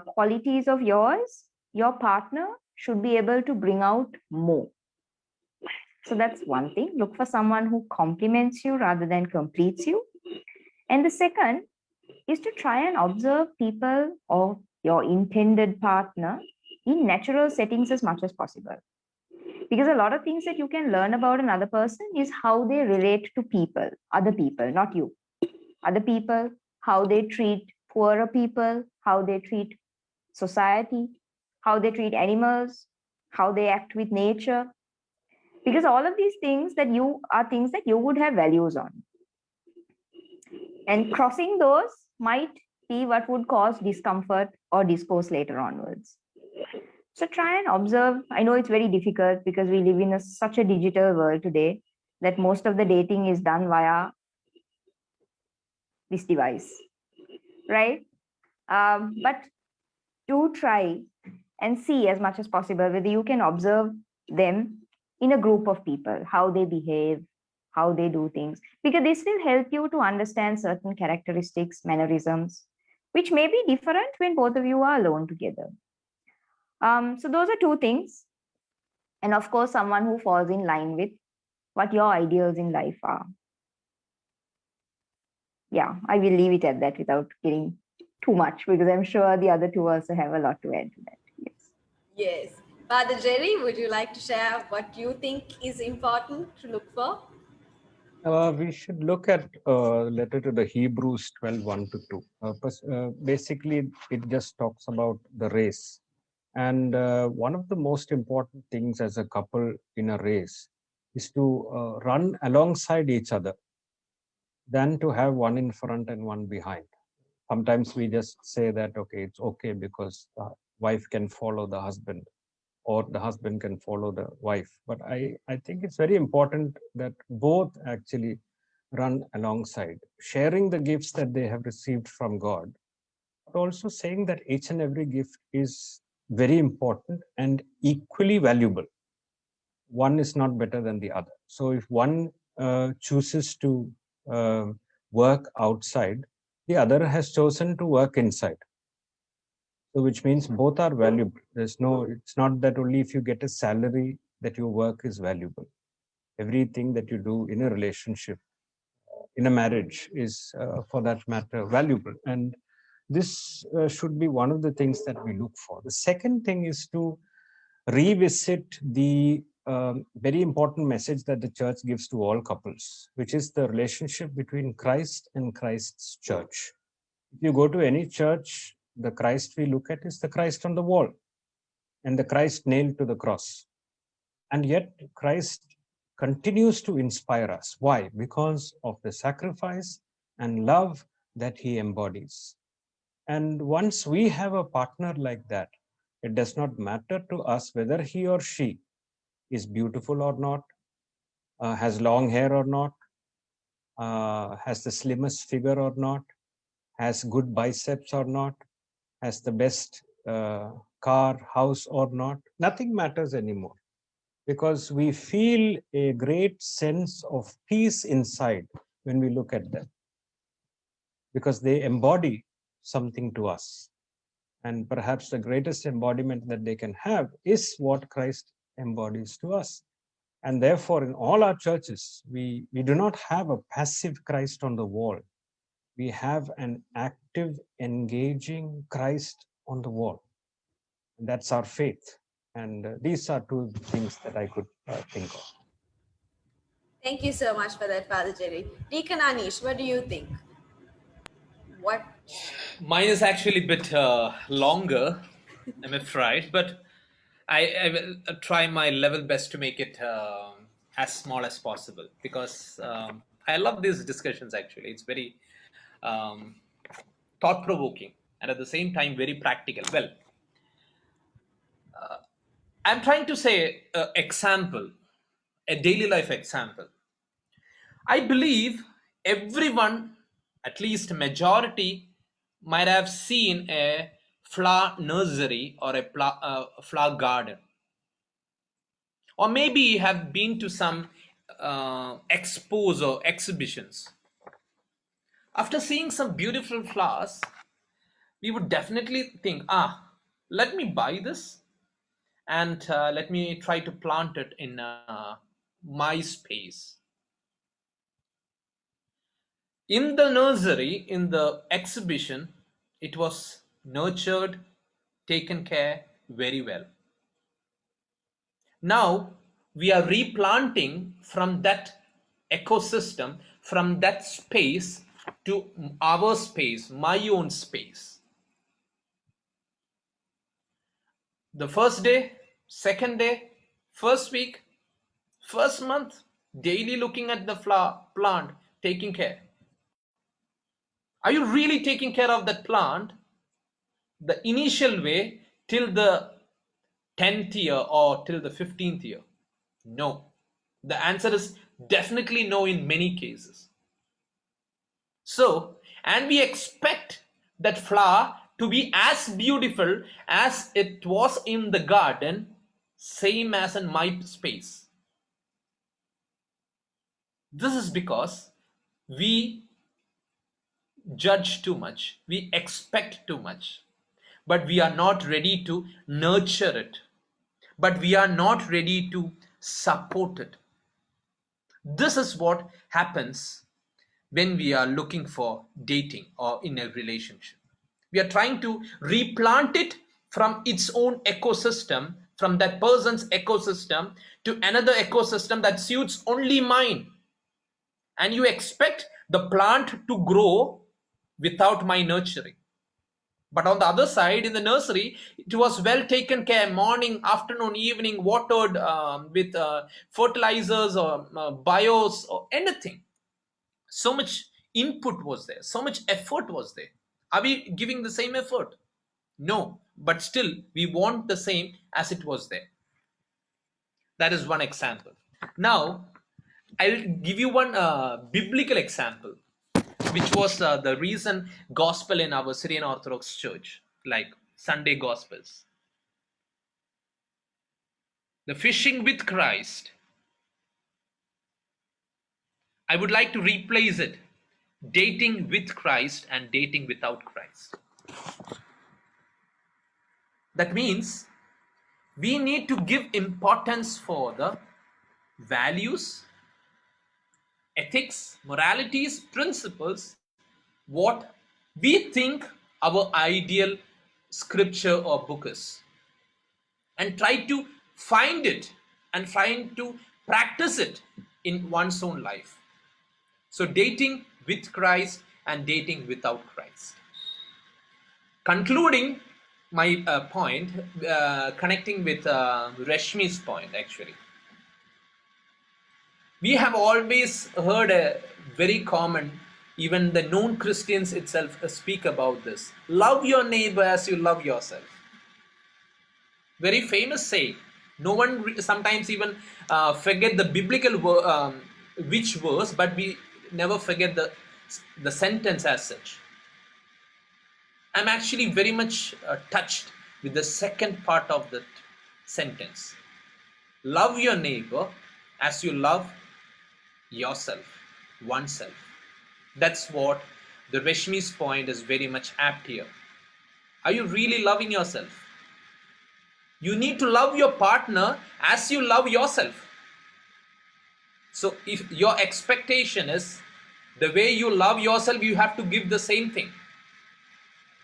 qualities of yours, your partner should be able to bring out more. So that's one thing. Look for someone who complements you rather than completes you. And the second is to try and observe people or your intended partner in natural settings as much as possible. Because a lot of things that you can learn about another person is how they relate to people, other people, not you. Other people, how they treat poorer people, how they treat society, how they treat animals, how they act with nature. Because all of these things that you are things that you would have values on. And crossing those might be what would cause discomfort or discourse later onwards. So try and observe. I know it's very difficult because we live in such a digital world today that most of the dating is done via this device, right? But do try and see as much as possible whether you can observe them in a group of people, how they behave, how they do things, because this will help you to understand certain characteristics, mannerisms, which may be different when both of you are alone together. So those are two things. And of course, someone who falls in line with what your ideals in life are. Yeah, I will leave it at that without getting too much, because I'm sure the other two also have a lot to add to that. Yes. Yes. Father Jerry, would you like to share what you think is important to look for? We should look at letter to the Hebrews 12, 1 to 2. Basically, it just talks about the race. And one of the most important things as a couple in a race is to run alongside each other than to have one in front and one behind. Sometimes we just say that, okay, it's okay because the wife can follow the husband or the husband can follow the wife. But I think it's very important that both actually run alongside, sharing the gifts that they have received from God, but also saying that each and every gift is very important and equally valuable. One is not better than the other. So if one chooses to work outside, the other has chosen to work inside. So which means both are valuable. It's not that only if you get a salary that your work is valuable. Everything that you do in a relationship, in a marriage is for that matter valuable. And this should be one of the things that we look for. The second thing is to revisit the very important message that the church gives to all couples, which is the relationship between Christ and Christ's church. If you go to any church, the Christ we look at is the Christ on the wall and the Christ nailed to the cross. And yet Christ continues to inspire us. Why? Because of the sacrifice and love that he embodies. And once we have a partner like that, it does not matter to us whether he or she is beautiful or not, has long hair or not, has the slimmest figure or not, has good biceps or not, has the best car, house or not. Nothing matters anymore, because we feel a great sense of peace inside when we look at them, because they embody something to us. And perhaps the greatest embodiment that they can have is what Christ embodies to us. And therefore, in all our churches, we do not have a passive Christ on the wall. We have an active, engaging Christ on the wall. And that's our faith. And these are two things that I could think of. Thank you so much for that, Father Jerry. Deacon Anish, what do you think? What? Mine is actually a bit longer, I'm afraid, but I will try my level best to make it as small as possible, because I love these discussions actually. It's very thought provoking and at the same time very practical. Well, I'm trying to say an example, a daily life example. I believe everyone, at least majority, might have seen a flower nursery or a flower garden, or maybe have been to some expos or exhibitions. After seeing some beautiful flowers, we would definitely think, let me buy this and let me try to plant it in my space. In the nursery, in the exhibition, it was nurtured, taken care very well. Now we are replanting from that ecosystem, from that space to our space, my own space. The first day, second day, first week, first month, daily looking at the flower plant, taking care. Are you really taking care of that plant the initial way till the 10th year or till the 15th year? No. The answer is definitely no in many cases. So, and we expect that flower to be as beautiful as it was in the garden, same as in my space. This is because we judge too much, we expect too much, but we are not ready to nurture it, but we are not ready to support it. This is what happens when we are looking for dating or in a relationship. We are trying to replant it from its own ecosystem, from that person's ecosystem to another ecosystem that suits only mine. and you expect the plant to grow without my nurturing. But on the other side, in the nursery, it was well taken care, morning, afternoon, evening, watered with fertilizers or bios or anything. So much input was there, so much effort was there. Are we giving the same effort? No, but still we want the same as it was there. That is one example. Now I'll give you one biblical example, which was the recent gospel in our Syrian Orthodox Church, like Sunday Gospels. The fishing with Christ. I would like to replace it. Dating with Christ and dating without Christ. That means we need to give importance for the values, ethics, moralities, principles, what we think our ideal scripture or book is, and try to find it and trying to practice it in one's own life. So dating with Christ and dating without Christ. Concluding my point, connecting with Rashmi's point, actually. We have always heard a very common, even the non-Christians itself speak about this. Love your neighbor as you love yourself. Very famous saying. No one sometimes even forget the biblical which verse, but we never forget the sentence as such. I'm actually very much touched with the second part of that sentence. Love your neighbor as you love yourself, oneself. That's what the Rashmi's point is very much apt here. Are you really loving yourself? You need to love your partner as you love yourself. So if your expectation is the way you love yourself, you have to give the same thing.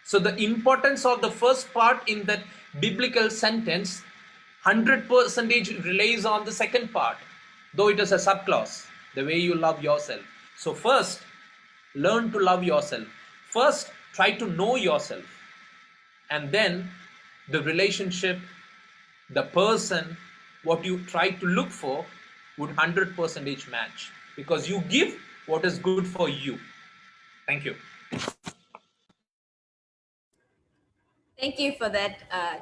So the importance of the first part in that biblical sentence 100% relies on the second part, though it is a subclause, the way you love yourself. So first, learn to love yourself. First, try to know yourself. And then the relationship, the person, what you try to look for would 100% match, because you give what is good for you. Thank you. Thank you for that,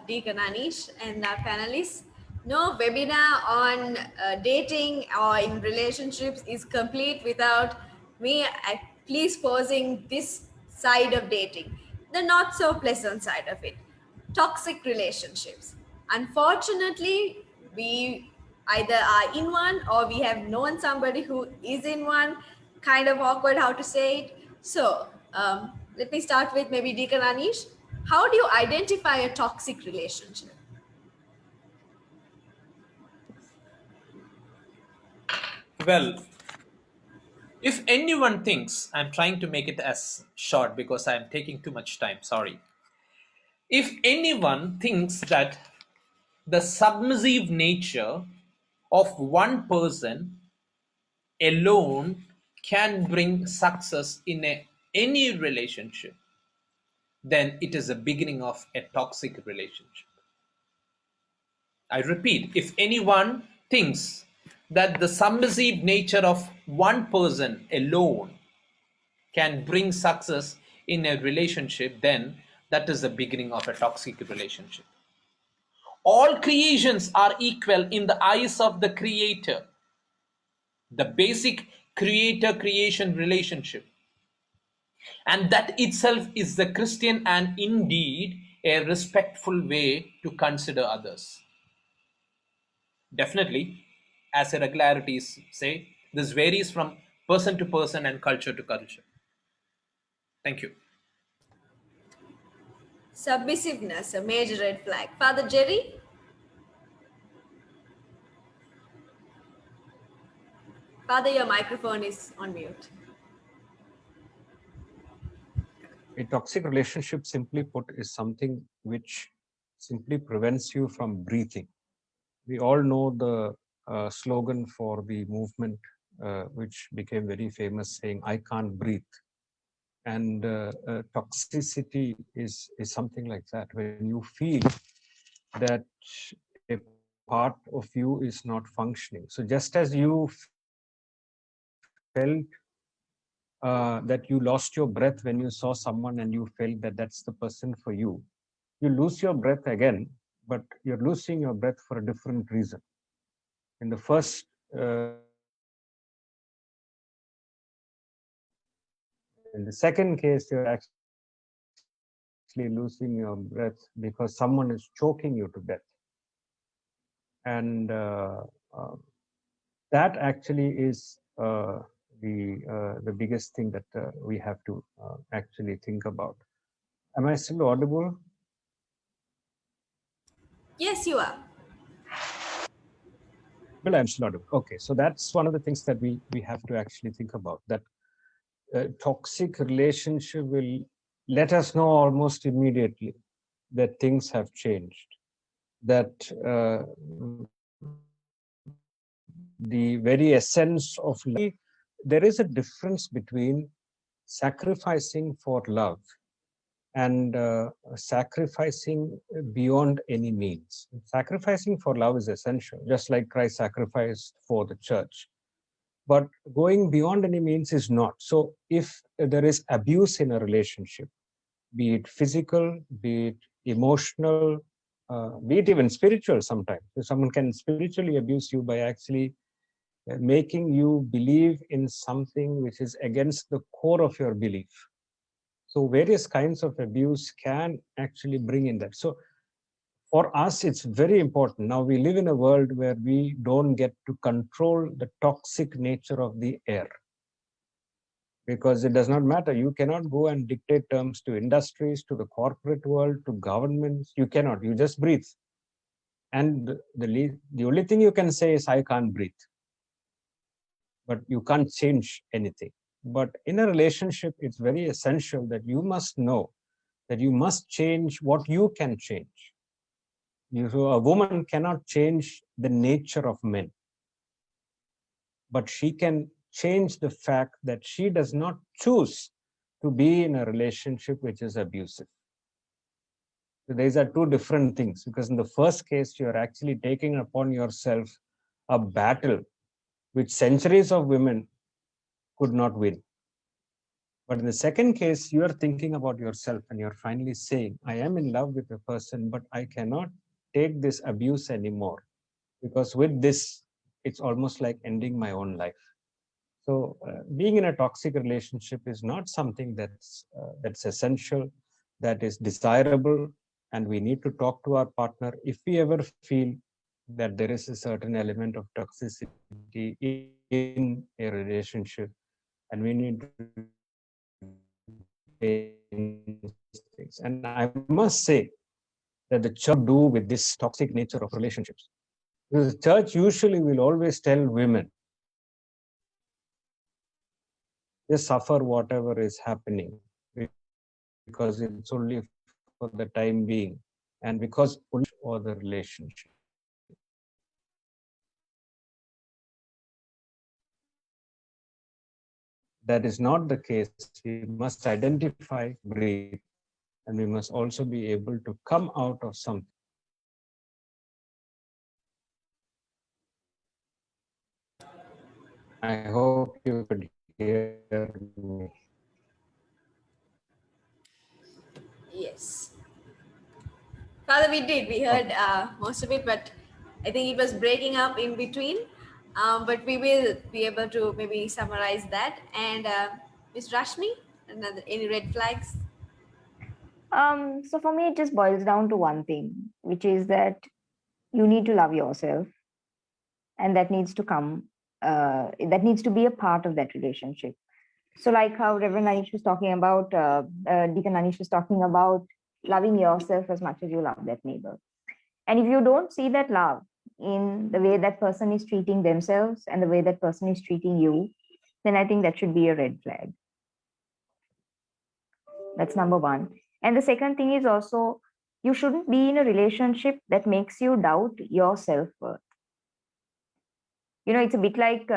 Deacon Anish and our panelists. No webinar on dating or in relationships is complete without me at least posing this side of dating, the not so pleasant side of it. Toxic relationships. Unfortunately, we either are in one or we have known somebody who is in one. Kind of awkward how to say it. So let me start with maybe Deacon Anish. How do you identify a toxic relationship? Well, if anyone thinks, I'm trying to make it as short because I'm taking too much time, sorry. If anyone thinks that the submissive nature of one person alone can bring success in any relationship, then it is the beginning of a toxic relationship. I repeat, if anyone thinks that the submissive nature of one person alone can bring success in a relationship, then that is the beginning of a toxic relationship. All creations are equal in the eyes of the Creator. The basic creator-creation relationship. And that itself is the Christian and indeed a respectful way to consider others. Definitely, as irregularities say, this varies from person to person and culture to culture. Thank you. Submissiveness, a major red flag. Father Jerry? Father, your microphone is on mute. A toxic relationship, simply put, is something which simply prevents you from breathing. We all know the slogan for the movement, which became very famous, saying, "I can't breathe." And toxicity is something like that. When you feel that a part of you is not functioning. So just as you felt that you lost your breath when you saw someone and you felt that that's the person for you, you lose your breath again, but you're losing your breath for a different reason. In the first, in the second case, you're actually losing your breath because someone is choking you to death. And that actually is the biggest thing that we have to actually think about. Am I still audible? Yes, you are. Well, I'm still audible. Okay, so that's one of the things that we have to actually think about. That toxic relationship will let us know almost immediately that things have changed. That the very essence of love, there is a difference between sacrificing for love and sacrificing beyond any means. Sacrificing for love is essential, just like Christ sacrificed for the church. But going beyond any means is not. So if there is abuse in a relationship, be it physical, be it emotional, be it even spiritual sometimes. Someone can spiritually abuse you by actually making you believe in something which is against the core of your belief. So various kinds of abuse can actually bring in that. So for us, it's very important. Now we live in a world where we don't get to control the toxic nature of the air, because it does not matter. You cannot go and dictate terms to industries, to the corporate world, to governments. You cannot. You just breathe. And the only thing you can say is, "I can't breathe." But you can't change anything. But in a relationship, it's very essential that you must know that you must change what you can change. So a woman cannot change the nature of men, but she can change the fact that she does not choose to be in a relationship which is abusive. So these are two different things, because in the first case, you're actually taking upon yourself a battle which centuries of women could not win. But in the second case, you are thinking about yourself and you're finally saying, "I am in love with a person, but I cannot take this abuse anymore, because with this, it's almost like ending my own life." So being in a toxic relationship is not something that's essential, that is desirable, and we need to talk to our partner if we ever feel that there is a certain element of toxicity in a relationship, and we need to change things. And I must say that the church do with this toxic nature of relationships. Because the church usually will always tell women, just suffer whatever is happening, because it's only for the time being, and because or the relationship. That is not the case. We must identify, breathe, and we must also be able to come out of something. I hope you could hear me. Yes. Father, we did. We heard most of it, but I think it was breaking up in between. But we will be able to maybe summarize that. And Ms. Rashmi, any red flags? So for me, it just boils down to one thing, which is that you need to love yourself, and that needs to come. That needs to be a part of that relationship. So, like how Reverend Anish was talking about, Deacon Anish was talking about loving yourself as much as you love that neighbor. And if you don't see that love in the way that person is treating themselves and the way that person is treating you, then I think that should be a red flag. That's number one. And the second thing is also, you shouldn't be in a relationship that makes you doubt your self worth. You know, it's a bit like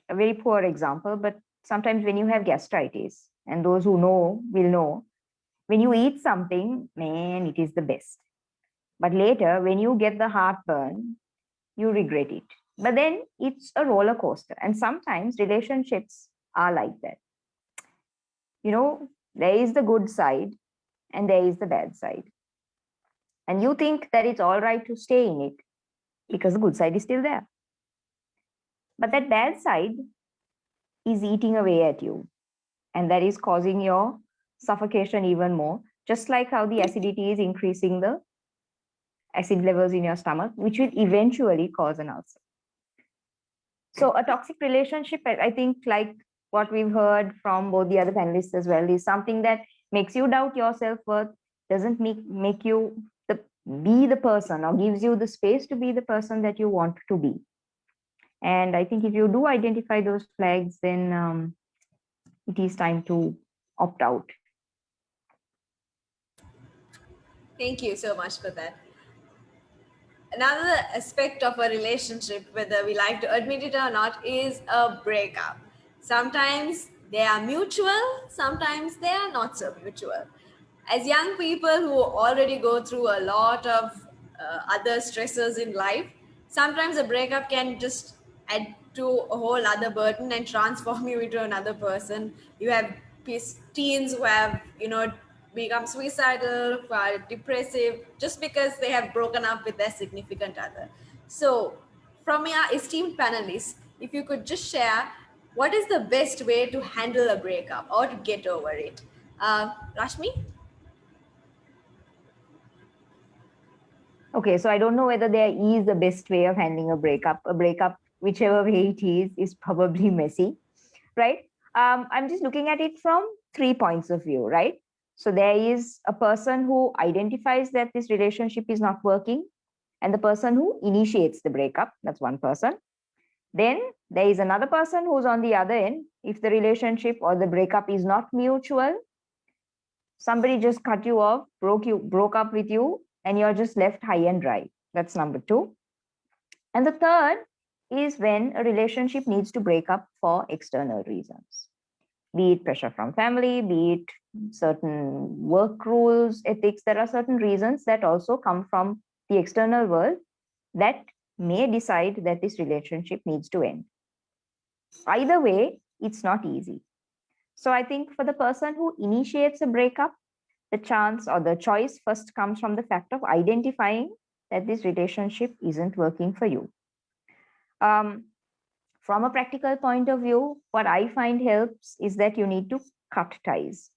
a very poor example, but sometimes when you have gastritis, and those who know will know, when you eat something, man, it is the best. But later, when you get the heartburn, you regret it. But then it's a roller coaster. And sometimes relationships are like that. You know, there is the good side and there is the bad side. And you think that it's all right to stay in it because the good side is still there. But that bad side is eating away at you. And that is causing your suffocation even more, just like how the acidity is increasing the acid levels in your stomach, which will eventually cause an ulcer. So a toxic relationship, I think, like what we've heard from both the other panelists as well, is something that makes you doubt your self-worth, doesn't make you be the person, or gives you the space to be the person that you want to be. And I think if you do identify those flags, then it is time to opt out. Thank you so much for that. Another aspect of a relationship, whether we like to admit it or not, is a breakup. Sometimes they are mutual, sometimes they are not so mutual. As young people who already go through a lot of other stressors in life, sometimes a breakup can just add to a whole other burden and transform you into another person. You have teens who have, become suicidal, who are depressive, just because they have broken up with their significant other. So, from your esteemed panelists, if you could just share what is the best way to handle a breakup or to get over it. Rashmi? Okay, so I don't know whether there is the best way of handling a breakup. A breakup, whichever way it is probably messy, right? I'm just looking at it from 3 points of view, right? So there is a person who identifies that this relationship is not working, and the person who initiates the breakup. That's one person. Then there is another person who's on the other end. If the relationship or the breakup is not mutual, somebody just cut you off, broke up with you, and you're just left high and dry. That's number 2. And the third is when a relationship needs to break up for external reasons, be it pressure from family, be it certain work rules, ethics. There are certain reasons that also come from the external world that may decide that this relationship needs to end. Either way, it's not easy. So I think for the person who initiates a breakup, the chance or the choice first comes from the fact of identifying that this relationship isn't working for you. From a practical point of view, what I find helps is that you need to cut ties.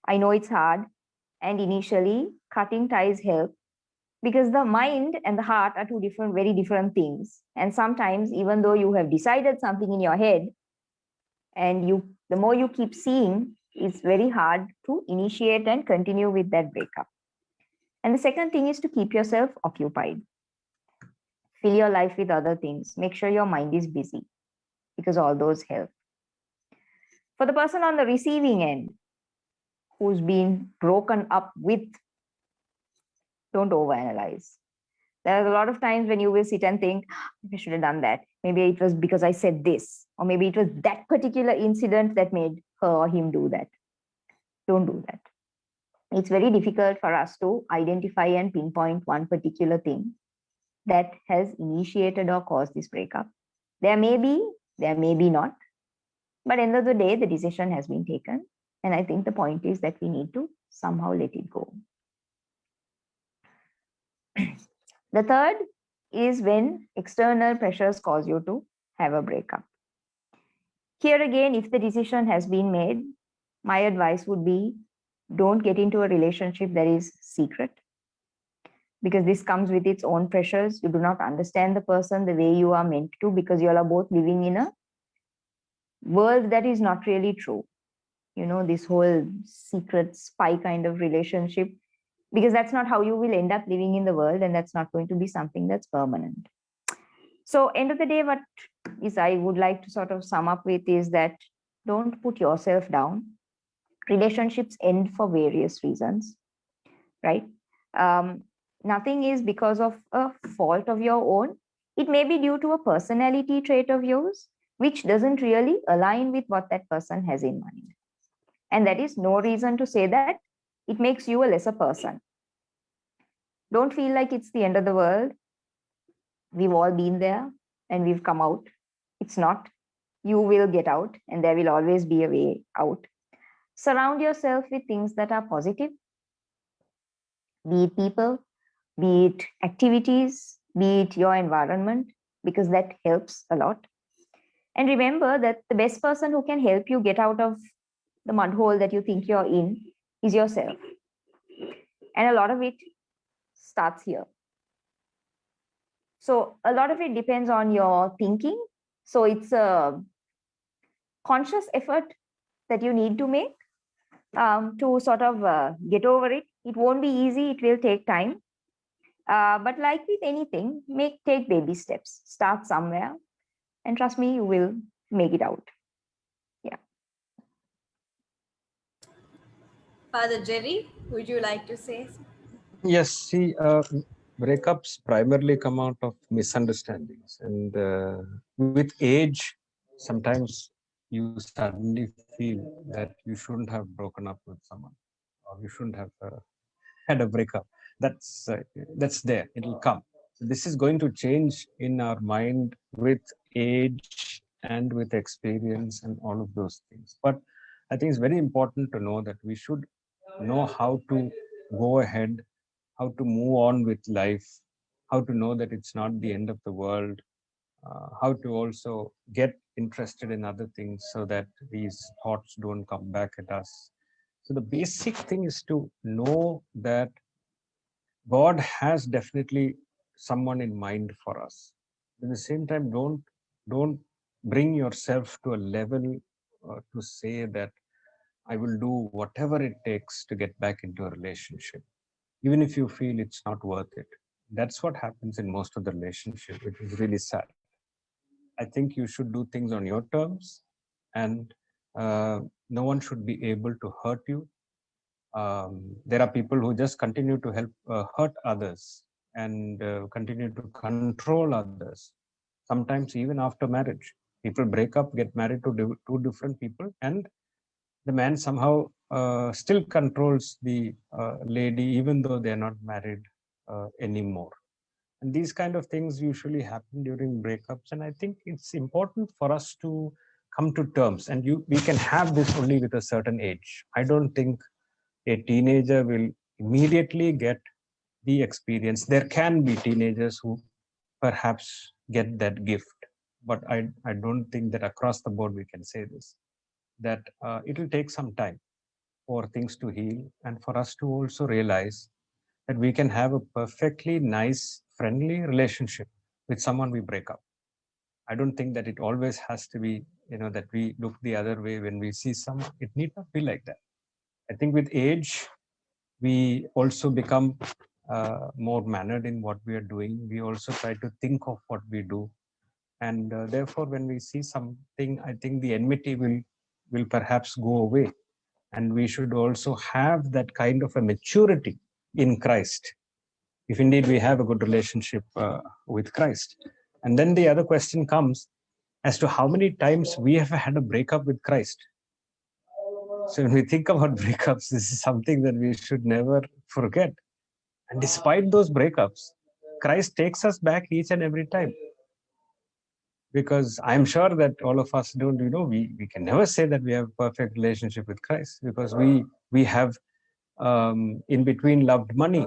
I know it's hard, and initially cutting ties help because the mind and the heart are very different things. And sometimes, even though you have decided something in your head, and the more you keep seeing, it's very hard to initiate and continue with that breakup. And the second thing is to keep yourself occupied. Fill your life with other things. Make sure your mind is busy, because all those help. For the person on the receiving end who's been broken up with, don't overanalyze. There are a lot of times when you will sit and think, I should have done that. Maybe it was because I said this, or maybe it was that particular incident that made her or him do that. Don't do that. It's very difficult for us to identify and pinpoint one particular thing that has initiated or caused this breakup. There may be not. But end of the day, the decision has been taken. And I think the point is that we need to somehow let it go. The third is when external pressures cause you to have a breakup. Here again, if the decision has been made, my advice would be don't get into a relationship that is secret, because this comes with its own pressures. You do not understand the person the way you are meant to, because you all are both living in a world that is not really true. This whole secret spy kind of relationship, because that's not how you will end up living in the world, and that's not going to be something that's permanent. So end of the day, what is I would like to sort of sum up with is that don't put yourself down. Relationships end for various reasons, right? Nothing is because of a fault of your own. It may be due to a personality trait of yours, which doesn't really align with what that person has in mind. And that is no reason to say that it makes you a lesser person. Don't feel like it's the end of the world. We've all been there and we've come out. It's not. You will get out, and there will always be a way out. Surround yourself with things that are positive, be it people, be it activities, be it your environment, because that helps a lot. And remember that the best person who can help you get out of the mud hole that you think you're in is yourself. And a lot of it starts here. So a lot of it depends on your thinking. So it's a conscious effort that you need to make to sort of get over it. It won't be easy. It will take time. But like with anything, take baby steps. Start somewhere, and trust me, you will make it out. Yeah. Father Jerry, would you like to say? Yes, see, breakups primarily come out of misunderstandings, and with age, sometimes you suddenly feel that you shouldn't have broken up with someone, or you shouldn't have had a breakup. That's there. It'll come. So this is going to change in our mind with age and with experience and all of those things. But I think it's very important to know that we should know how to go ahead, how to move on with life, how to know that it's not the end of the world, how to also get interested in other things so that these thoughts don't come back at us. So the basic thing is to know that God has definitely someone in mind for us. At the same time, don't bring yourself to a level to say that I will do whatever it takes to get back into a relationship, even if you feel it's not worth it. That's what happens in most of the relationship, which is really sad. I think you should do things on your terms, and no one should be able to hurt you. There are people who just continue to help hurt others and continue to control others. Sometimes even after marriage, people break up, get married to two different people, and the man somehow still controls the lady, even though they're not married anymore. And these kind of things usually happen during breakups. And I think it's important for us to come to terms. And we can have this only with a certain age. I don't think a teenager will immediately get the experience. There can be teenagers who perhaps get that gift, but I don't think that across the board we can say this, that it will take some time for things to heal and for us to also realize that we can have a perfectly nice, friendly relationship with someone we break up. I don't think that it always has to be, that we look the other way when we see someone. It need not be like that. I think with age, we also become more mannered in what we are doing. We also try to think of what we do. And therefore, when we see something, I think the enmity will perhaps go away. And we should also have that kind of a maturity in Christ, if indeed we have a good relationship with Christ. And then the other question comes as to how many times we have had a breakup with Christ. So when we think about breakups, this is something that we should never forget. And despite those breakups, Christ takes us back each and every time. Because I'm sure that all of us don't, we can never say that we have a perfect relationship with Christ, because we have in between loved money,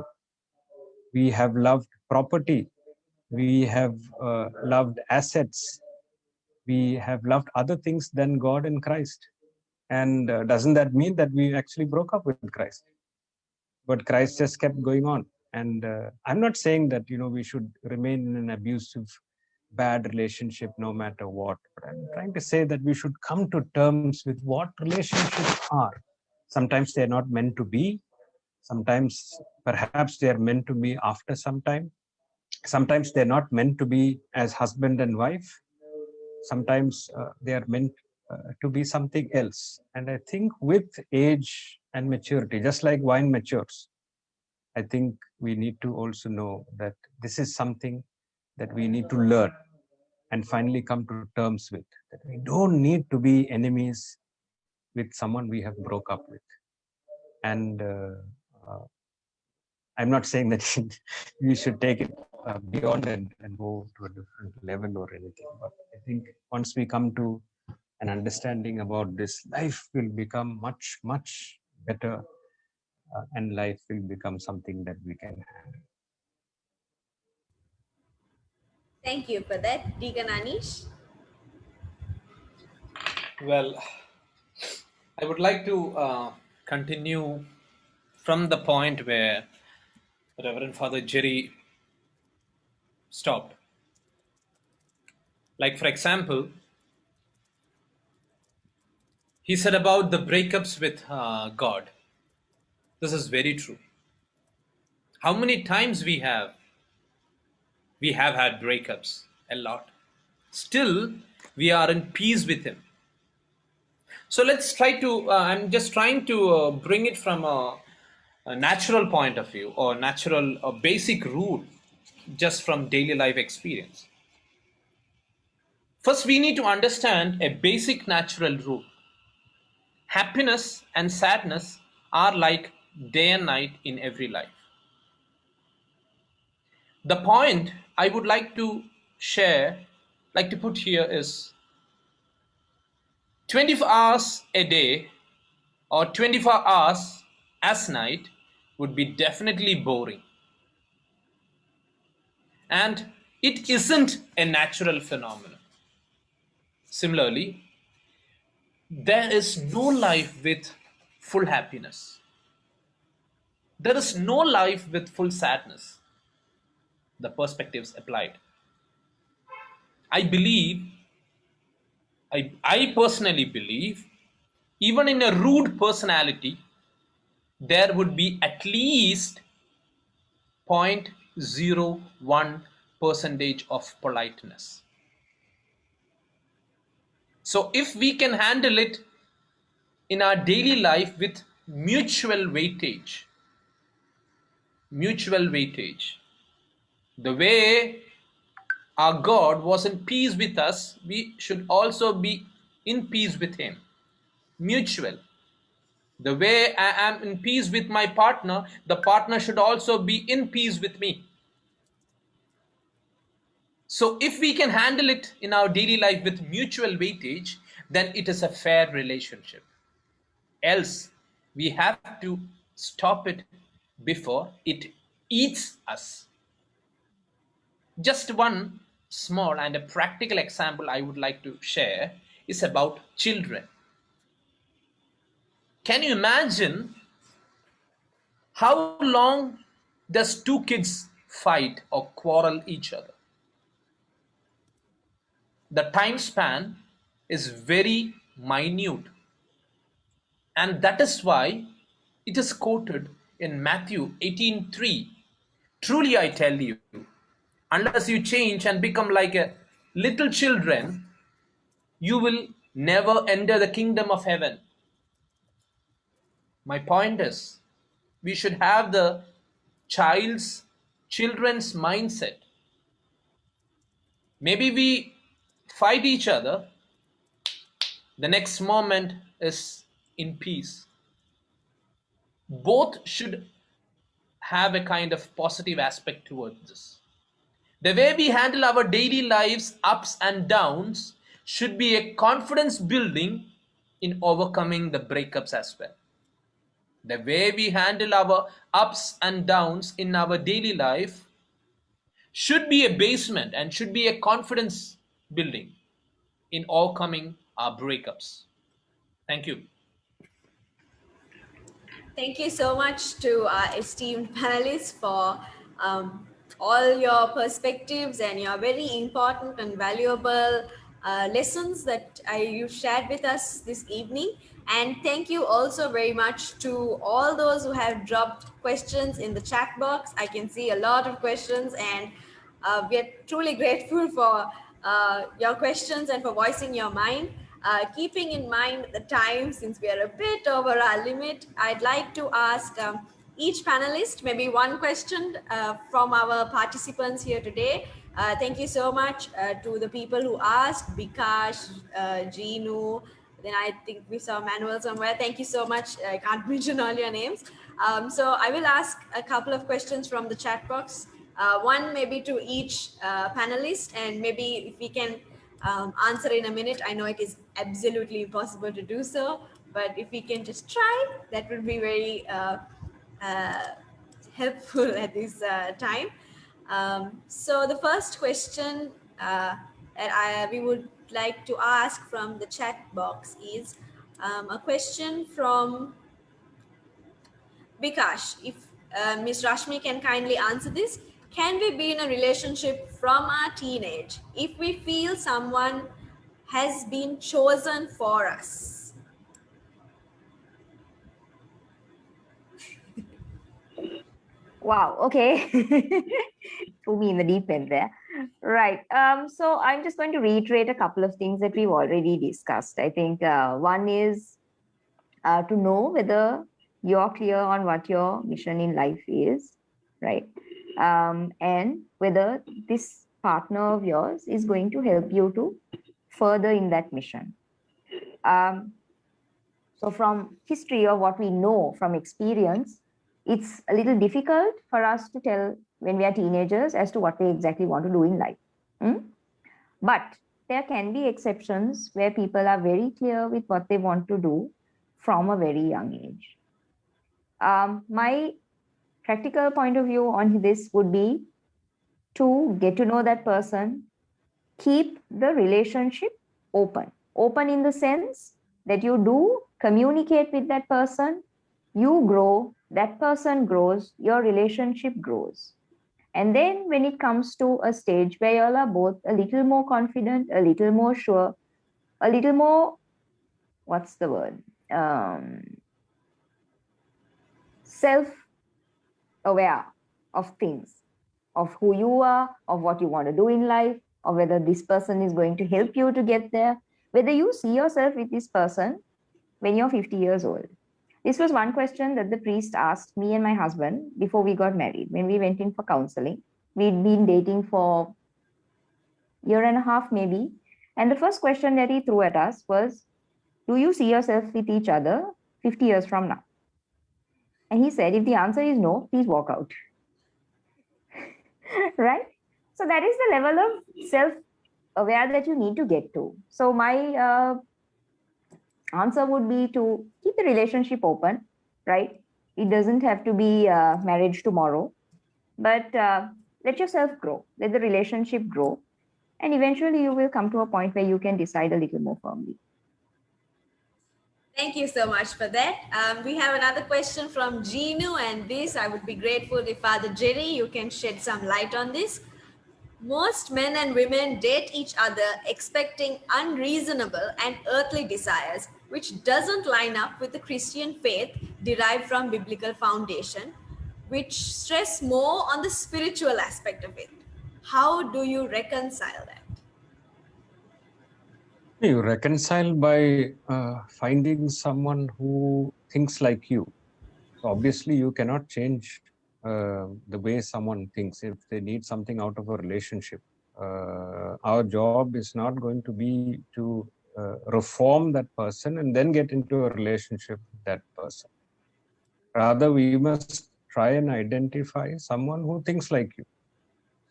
we have loved property, we have loved assets, we have loved other things than God and Christ. And doesn't that mean that we actually broke up with Christ? But Christ just kept going on. And I'm not saying that, we should remain in an abusive, bad relationship no matter what. But I'm trying to say that we should come to terms with what relationships are. Sometimes they're not meant to be. Sometimes perhaps they're meant to be after some time. Sometimes they're not meant to be as husband and wife. Sometimes they are meant to be something else. And I think with age and maturity, just like wine matures, I think we need to also know that this is something that we need to learn and finally come to terms with. That We don't need to be enemies with someone we have broke up with. And I'm not saying that we should take it beyond and go to a different level or anything. But I think once we come to an understanding about this, life will become much, much better, and life will become something that we can handle. Thank you for that, Deacon Anish. Well, I would like to continue from the point where Reverend Father Jerry stopped. Like, for example, he said about the breakups with God. This is very true. How many times we have had breakups? A lot. Still, we are in peace with Him. So let's try to, I'm just trying to bring it from a natural point of view, or natural or basic rule, just from daily life experience. First, we need to understand a basic natural rule. Happiness and sadness are like day and night in every life. The point I would like to share, like to put here, is 24 hours a day or 24 hours as night would be definitely boring. And it isn't a natural phenomenon. Similarly, there is no life with full happiness. There is no life with full sadness. The perspectives applied. I believe, I personally believe, even in a rude personality, there would be at least 0.01% of politeness. So if we can handle it in our daily life with mutual weightage, the way our God was in peace with us, we should also be in peace with Him. Mutual. The way I am in peace with my partner, the partner should also be in peace with me. So if we can handle it in our daily life with mutual weightage, then it is a fair relationship. Else, we have to stop it before it eats us. Just one small and a practical example I would like to share is about children. Can you imagine how long does two kids fight or quarrel each other? The time span is very minute, and that is why it is quoted in Matthew 18:3. Truly I tell you, unless you change and become like a little children, you will never enter the kingdom of heaven. My point is, we should have the children's mindset. Maybe we fight each other, the next moment is in peace. Both should have a kind of positive aspect towards this. The way we handle our daily lives, ups and downs, should be a confidence building in overcoming the breakups as well. The way we handle our ups and downs in our daily life should be a basement and should be a confidence building in overcoming our breakups. Thank you. Thank you so much to our esteemed panelists for all your perspectives and your very important and valuable lessons that you shared with us this evening. And thank you also very much to all those who have dropped questions in the chat box. I can see a lot of questions, and we are truly grateful for your questions and for voicing your mind. Keeping in mind the time, since we are a bit over our limit, I'd like to ask each panelist maybe one question from our participants here today. Thank you so much to the people who asked, Bikash, Jeenu, then I think we saw Manuel somewhere. Thank you so much. I can't mention all your names. So I will ask a couple of questions from the chat box, one maybe to each panelist, and maybe if we can answer in a minute. I know it is absolutely impossible to do so, but if we can just try, that would be very uh, helpful at this time. So the first question that we would like to ask from the chat box is a question from Bikash. If Ms. Rashmi can kindly answer this, can we be in a relationship from our teenage if we feel someone has been chosen for us? Wow. Okay. Threw me in the deep end there. Right. So I'm just going to reiterate a couple of things that we've already discussed. I think one is to know whether you're clear on what your mission in life is, right? And whether this partner of yours is going to help you to further in that mission. So from history or what we know from experience, it's a little difficult for us to tell when we are teenagers as to what we exactly want to do in life. But there can be exceptions where people are very clear with what they want to do from a very young age. My practical point of view on this would be to get to know that person, keep the relationship open. Open in the sense that you do communicate with that person, you grow, that person grows, your relationship grows. And then when it comes to a stage where you all are both a little more confident, a little more sure, a little more, what's the word? Self-aware of things, of who you are, of what you want to do in life, or whether this person is going to help you to get there, whether you see yourself with this person when you're 50 years old. This was one question that the priest asked me and my husband before we got married, when we went in for counseling. We'd been dating for a year and a half, maybe. And the first question that he threw at us was, do you see yourself with each other 50 years from now? And he said, if the answer is no, please walk out. Right? So that is the level of self-aware that you need to get to. So my answer would be to keep the relationship open, right? It doesn't have to be marriage tomorrow, but let yourself grow, let the relationship grow, and eventually you will come to a point where you can decide a little more firmly. Thank you so much for that. We have another question from Jeenu, and this I would be grateful if Father Jerry, you can shed some light on this. Most men and women date each other expecting unreasonable and earthly desires, which doesn't line up with the Christian faith derived from biblical foundation, which stress more on the spiritual aspect of it. How do you reconcile that? You reconcile by finding someone who thinks like you. So obviously, you cannot change the way someone thinks if they need something out of a relationship. Our job is not going to be to reform that person and then get into a relationship with that person. Rather, we must try and identify someone who thinks like you.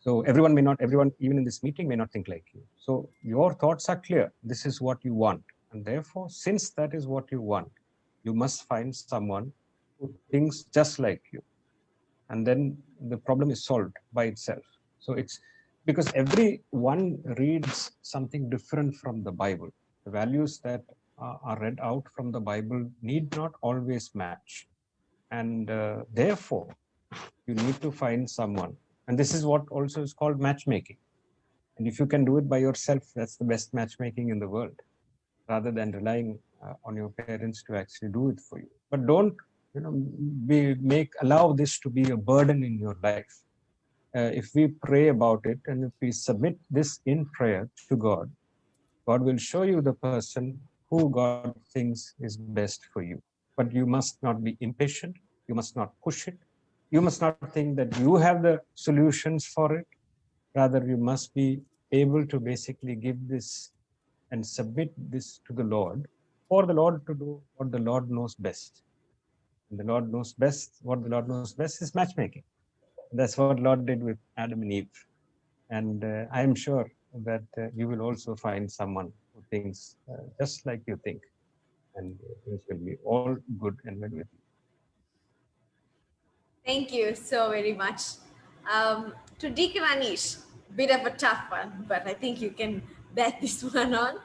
So everyone, even in this meeting, may not think like you. So your thoughts are clear. This is what you want. And therefore, since that is what you want, you must find someone who thinks just like you. And then the problem is solved by itself. So it's because everyone reads something different from the Bible. The values that are read out from the Bible need not always match. And therefore, you need to find someone. And this is what also is called matchmaking. And if you can do it by yourself, that's the best matchmaking in the world, rather than relying on your parents to actually do it for you. But don't, allow this to be a burden in your life. If we pray about it and if we submit this in prayer to God, God will show you the person who God thinks is best for you. But you must not be impatient. You must not push it. You must not think that you have the solutions for it. Rather, we must be able to basically give this and submit this to the Lord, for the Lord to do what the Lord knows best. And the Lord knows best, what the Lord knows best is matchmaking. That's what Lord did with Adam and Eve. And I am sure that you will also find someone who thinks just like you think, and things will be all good and well with you. Thank you so very much. To Deacon Anish, bit of a tough one, but I think you can bet this one on.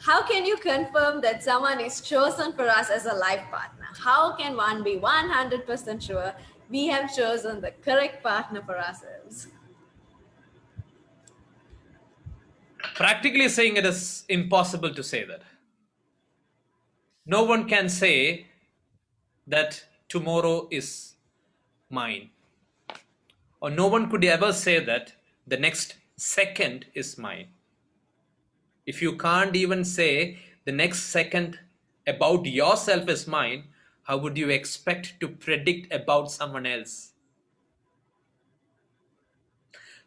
How can you confirm that someone is chosen for us as a life partner? How can one be 100% sure we have chosen the correct partner for ourselves? Practically saying, it is impossible to say that. No one can say that tomorrow is mine, or no one could ever say that the next second is mine. If you can't even say the next second about yourself is mine, how would you expect to predict about someone else?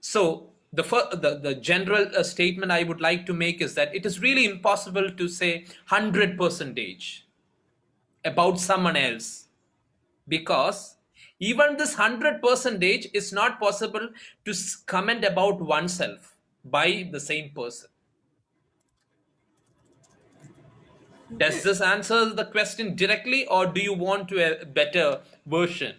So the general statement I would like to make is that it is really impossible to say 100% about someone else, because even this 100% is not possible to comment about oneself by the same person. Does this answer the question directly, or do you want to a better version?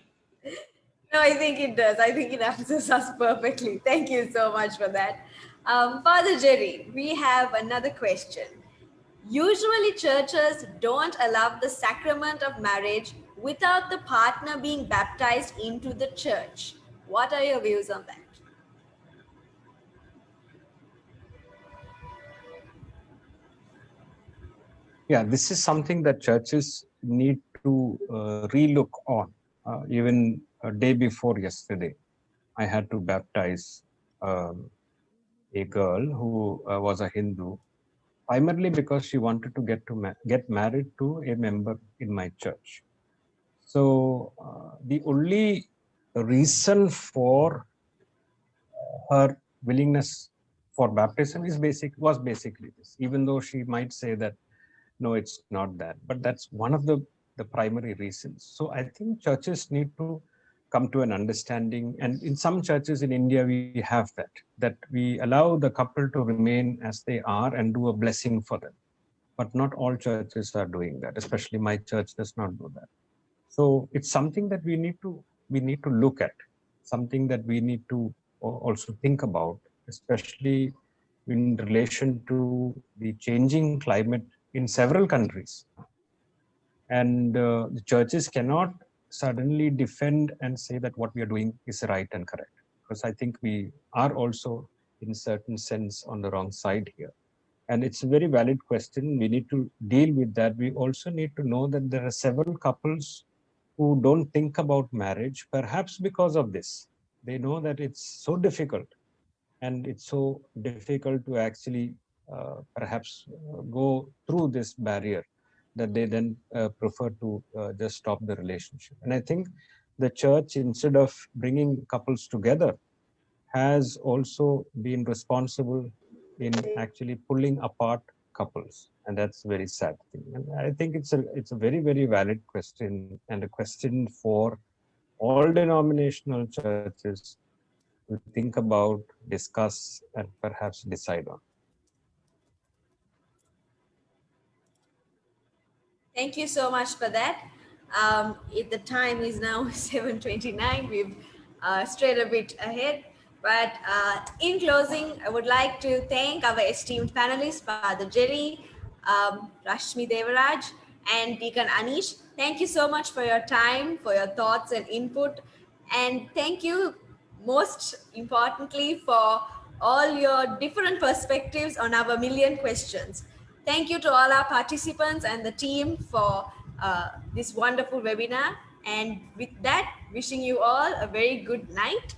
No, I think it does. I think it answers us perfectly. Thank you so much for that. Father Jerry, we have another question. Usually, churches don't allow the sacrament of marriage without the partner being baptized into the church. What are your views on that? Yeah, this is something that churches need to relook on. Even a day before yesterday, I had to baptize a girl who was a Hindu, primarily because she wanted to get married to a member in my church. So the only reason for her willingness for baptism was basically this, even though she might say that no, it's not that, but that's one of the primary reasons. So I think churches need to come to an understanding, and in some churches in India we have that we allow the couple to remain as they are and do a blessing for them, but not all churches are doing that. Especially my church does not do that. So it's something that we need to look at, something that we need to also think about, especially in relation to the changing climate in several countries. And the churches cannot suddenly defend and say that what we are doing is right and correct, because I think we are also in certain sense on the wrong side here. And it's a very valid question. We need to deal with that. We also need to know that there are several couples who don't think about marriage, perhaps because of this. They know that it's so difficult, and it's so difficult to actually perhaps go through this barrier, that they then prefer to just stop the relationship. And I think the church, instead of bringing couples together, has also been responsible in actually pulling apart couples, and that's a very sad thing. And I think it's a very, very valid question, and a question for all denominational churches to think about, discuss, and perhaps decide on. Thank you so much for that. The time is now 7:29. We've strayed a bit ahead. But in closing, I would like to thank our esteemed panelists, Father Jerry, Rashmi Devaraj, and Deacon Anish. Thank you so much for your time, for your thoughts and input. And thank you most importantly for all your different perspectives on our million questions. Thank you to all our participants and the team for this wonderful webinar. And with that, wishing you all a very good night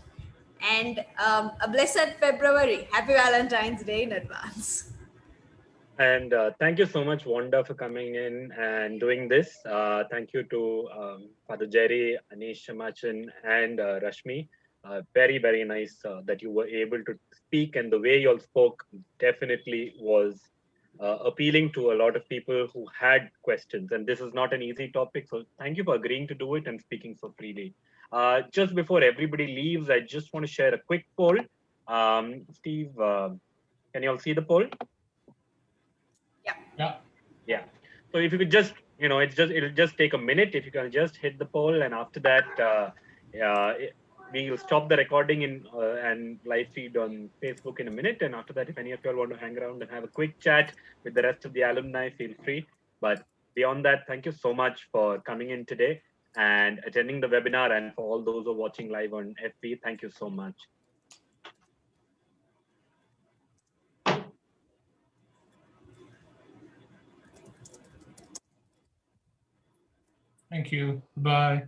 and a blessed February. Happy Valentine's Day in advance. And thank you so much, Wanda, for coming in and doing this. Thank you to Father Jerry, Anish Shamachan, and Rashmi Very, very nice that you were able to speak, and the way you all spoke definitely was appealing to a lot of people who had questions. And this is not an easy topic, so thank you for agreeing to do it and speaking so freely. Just before everybody leaves, I just want to share a quick poll. Steve, can you all see the poll? Yeah. Yeah. So if you could just, it'll just take a minute. If you can just hit the poll, and after that, we'll stop the recording and live feed on Facebook in a minute. And after that, if any of you all want to hang around and have a quick chat with the rest of the alumni, feel free. But beyond that, thank you so much for coming in today and attending the webinar. And for all those who are watching live on FB, thank you so much. Thank you. Bye.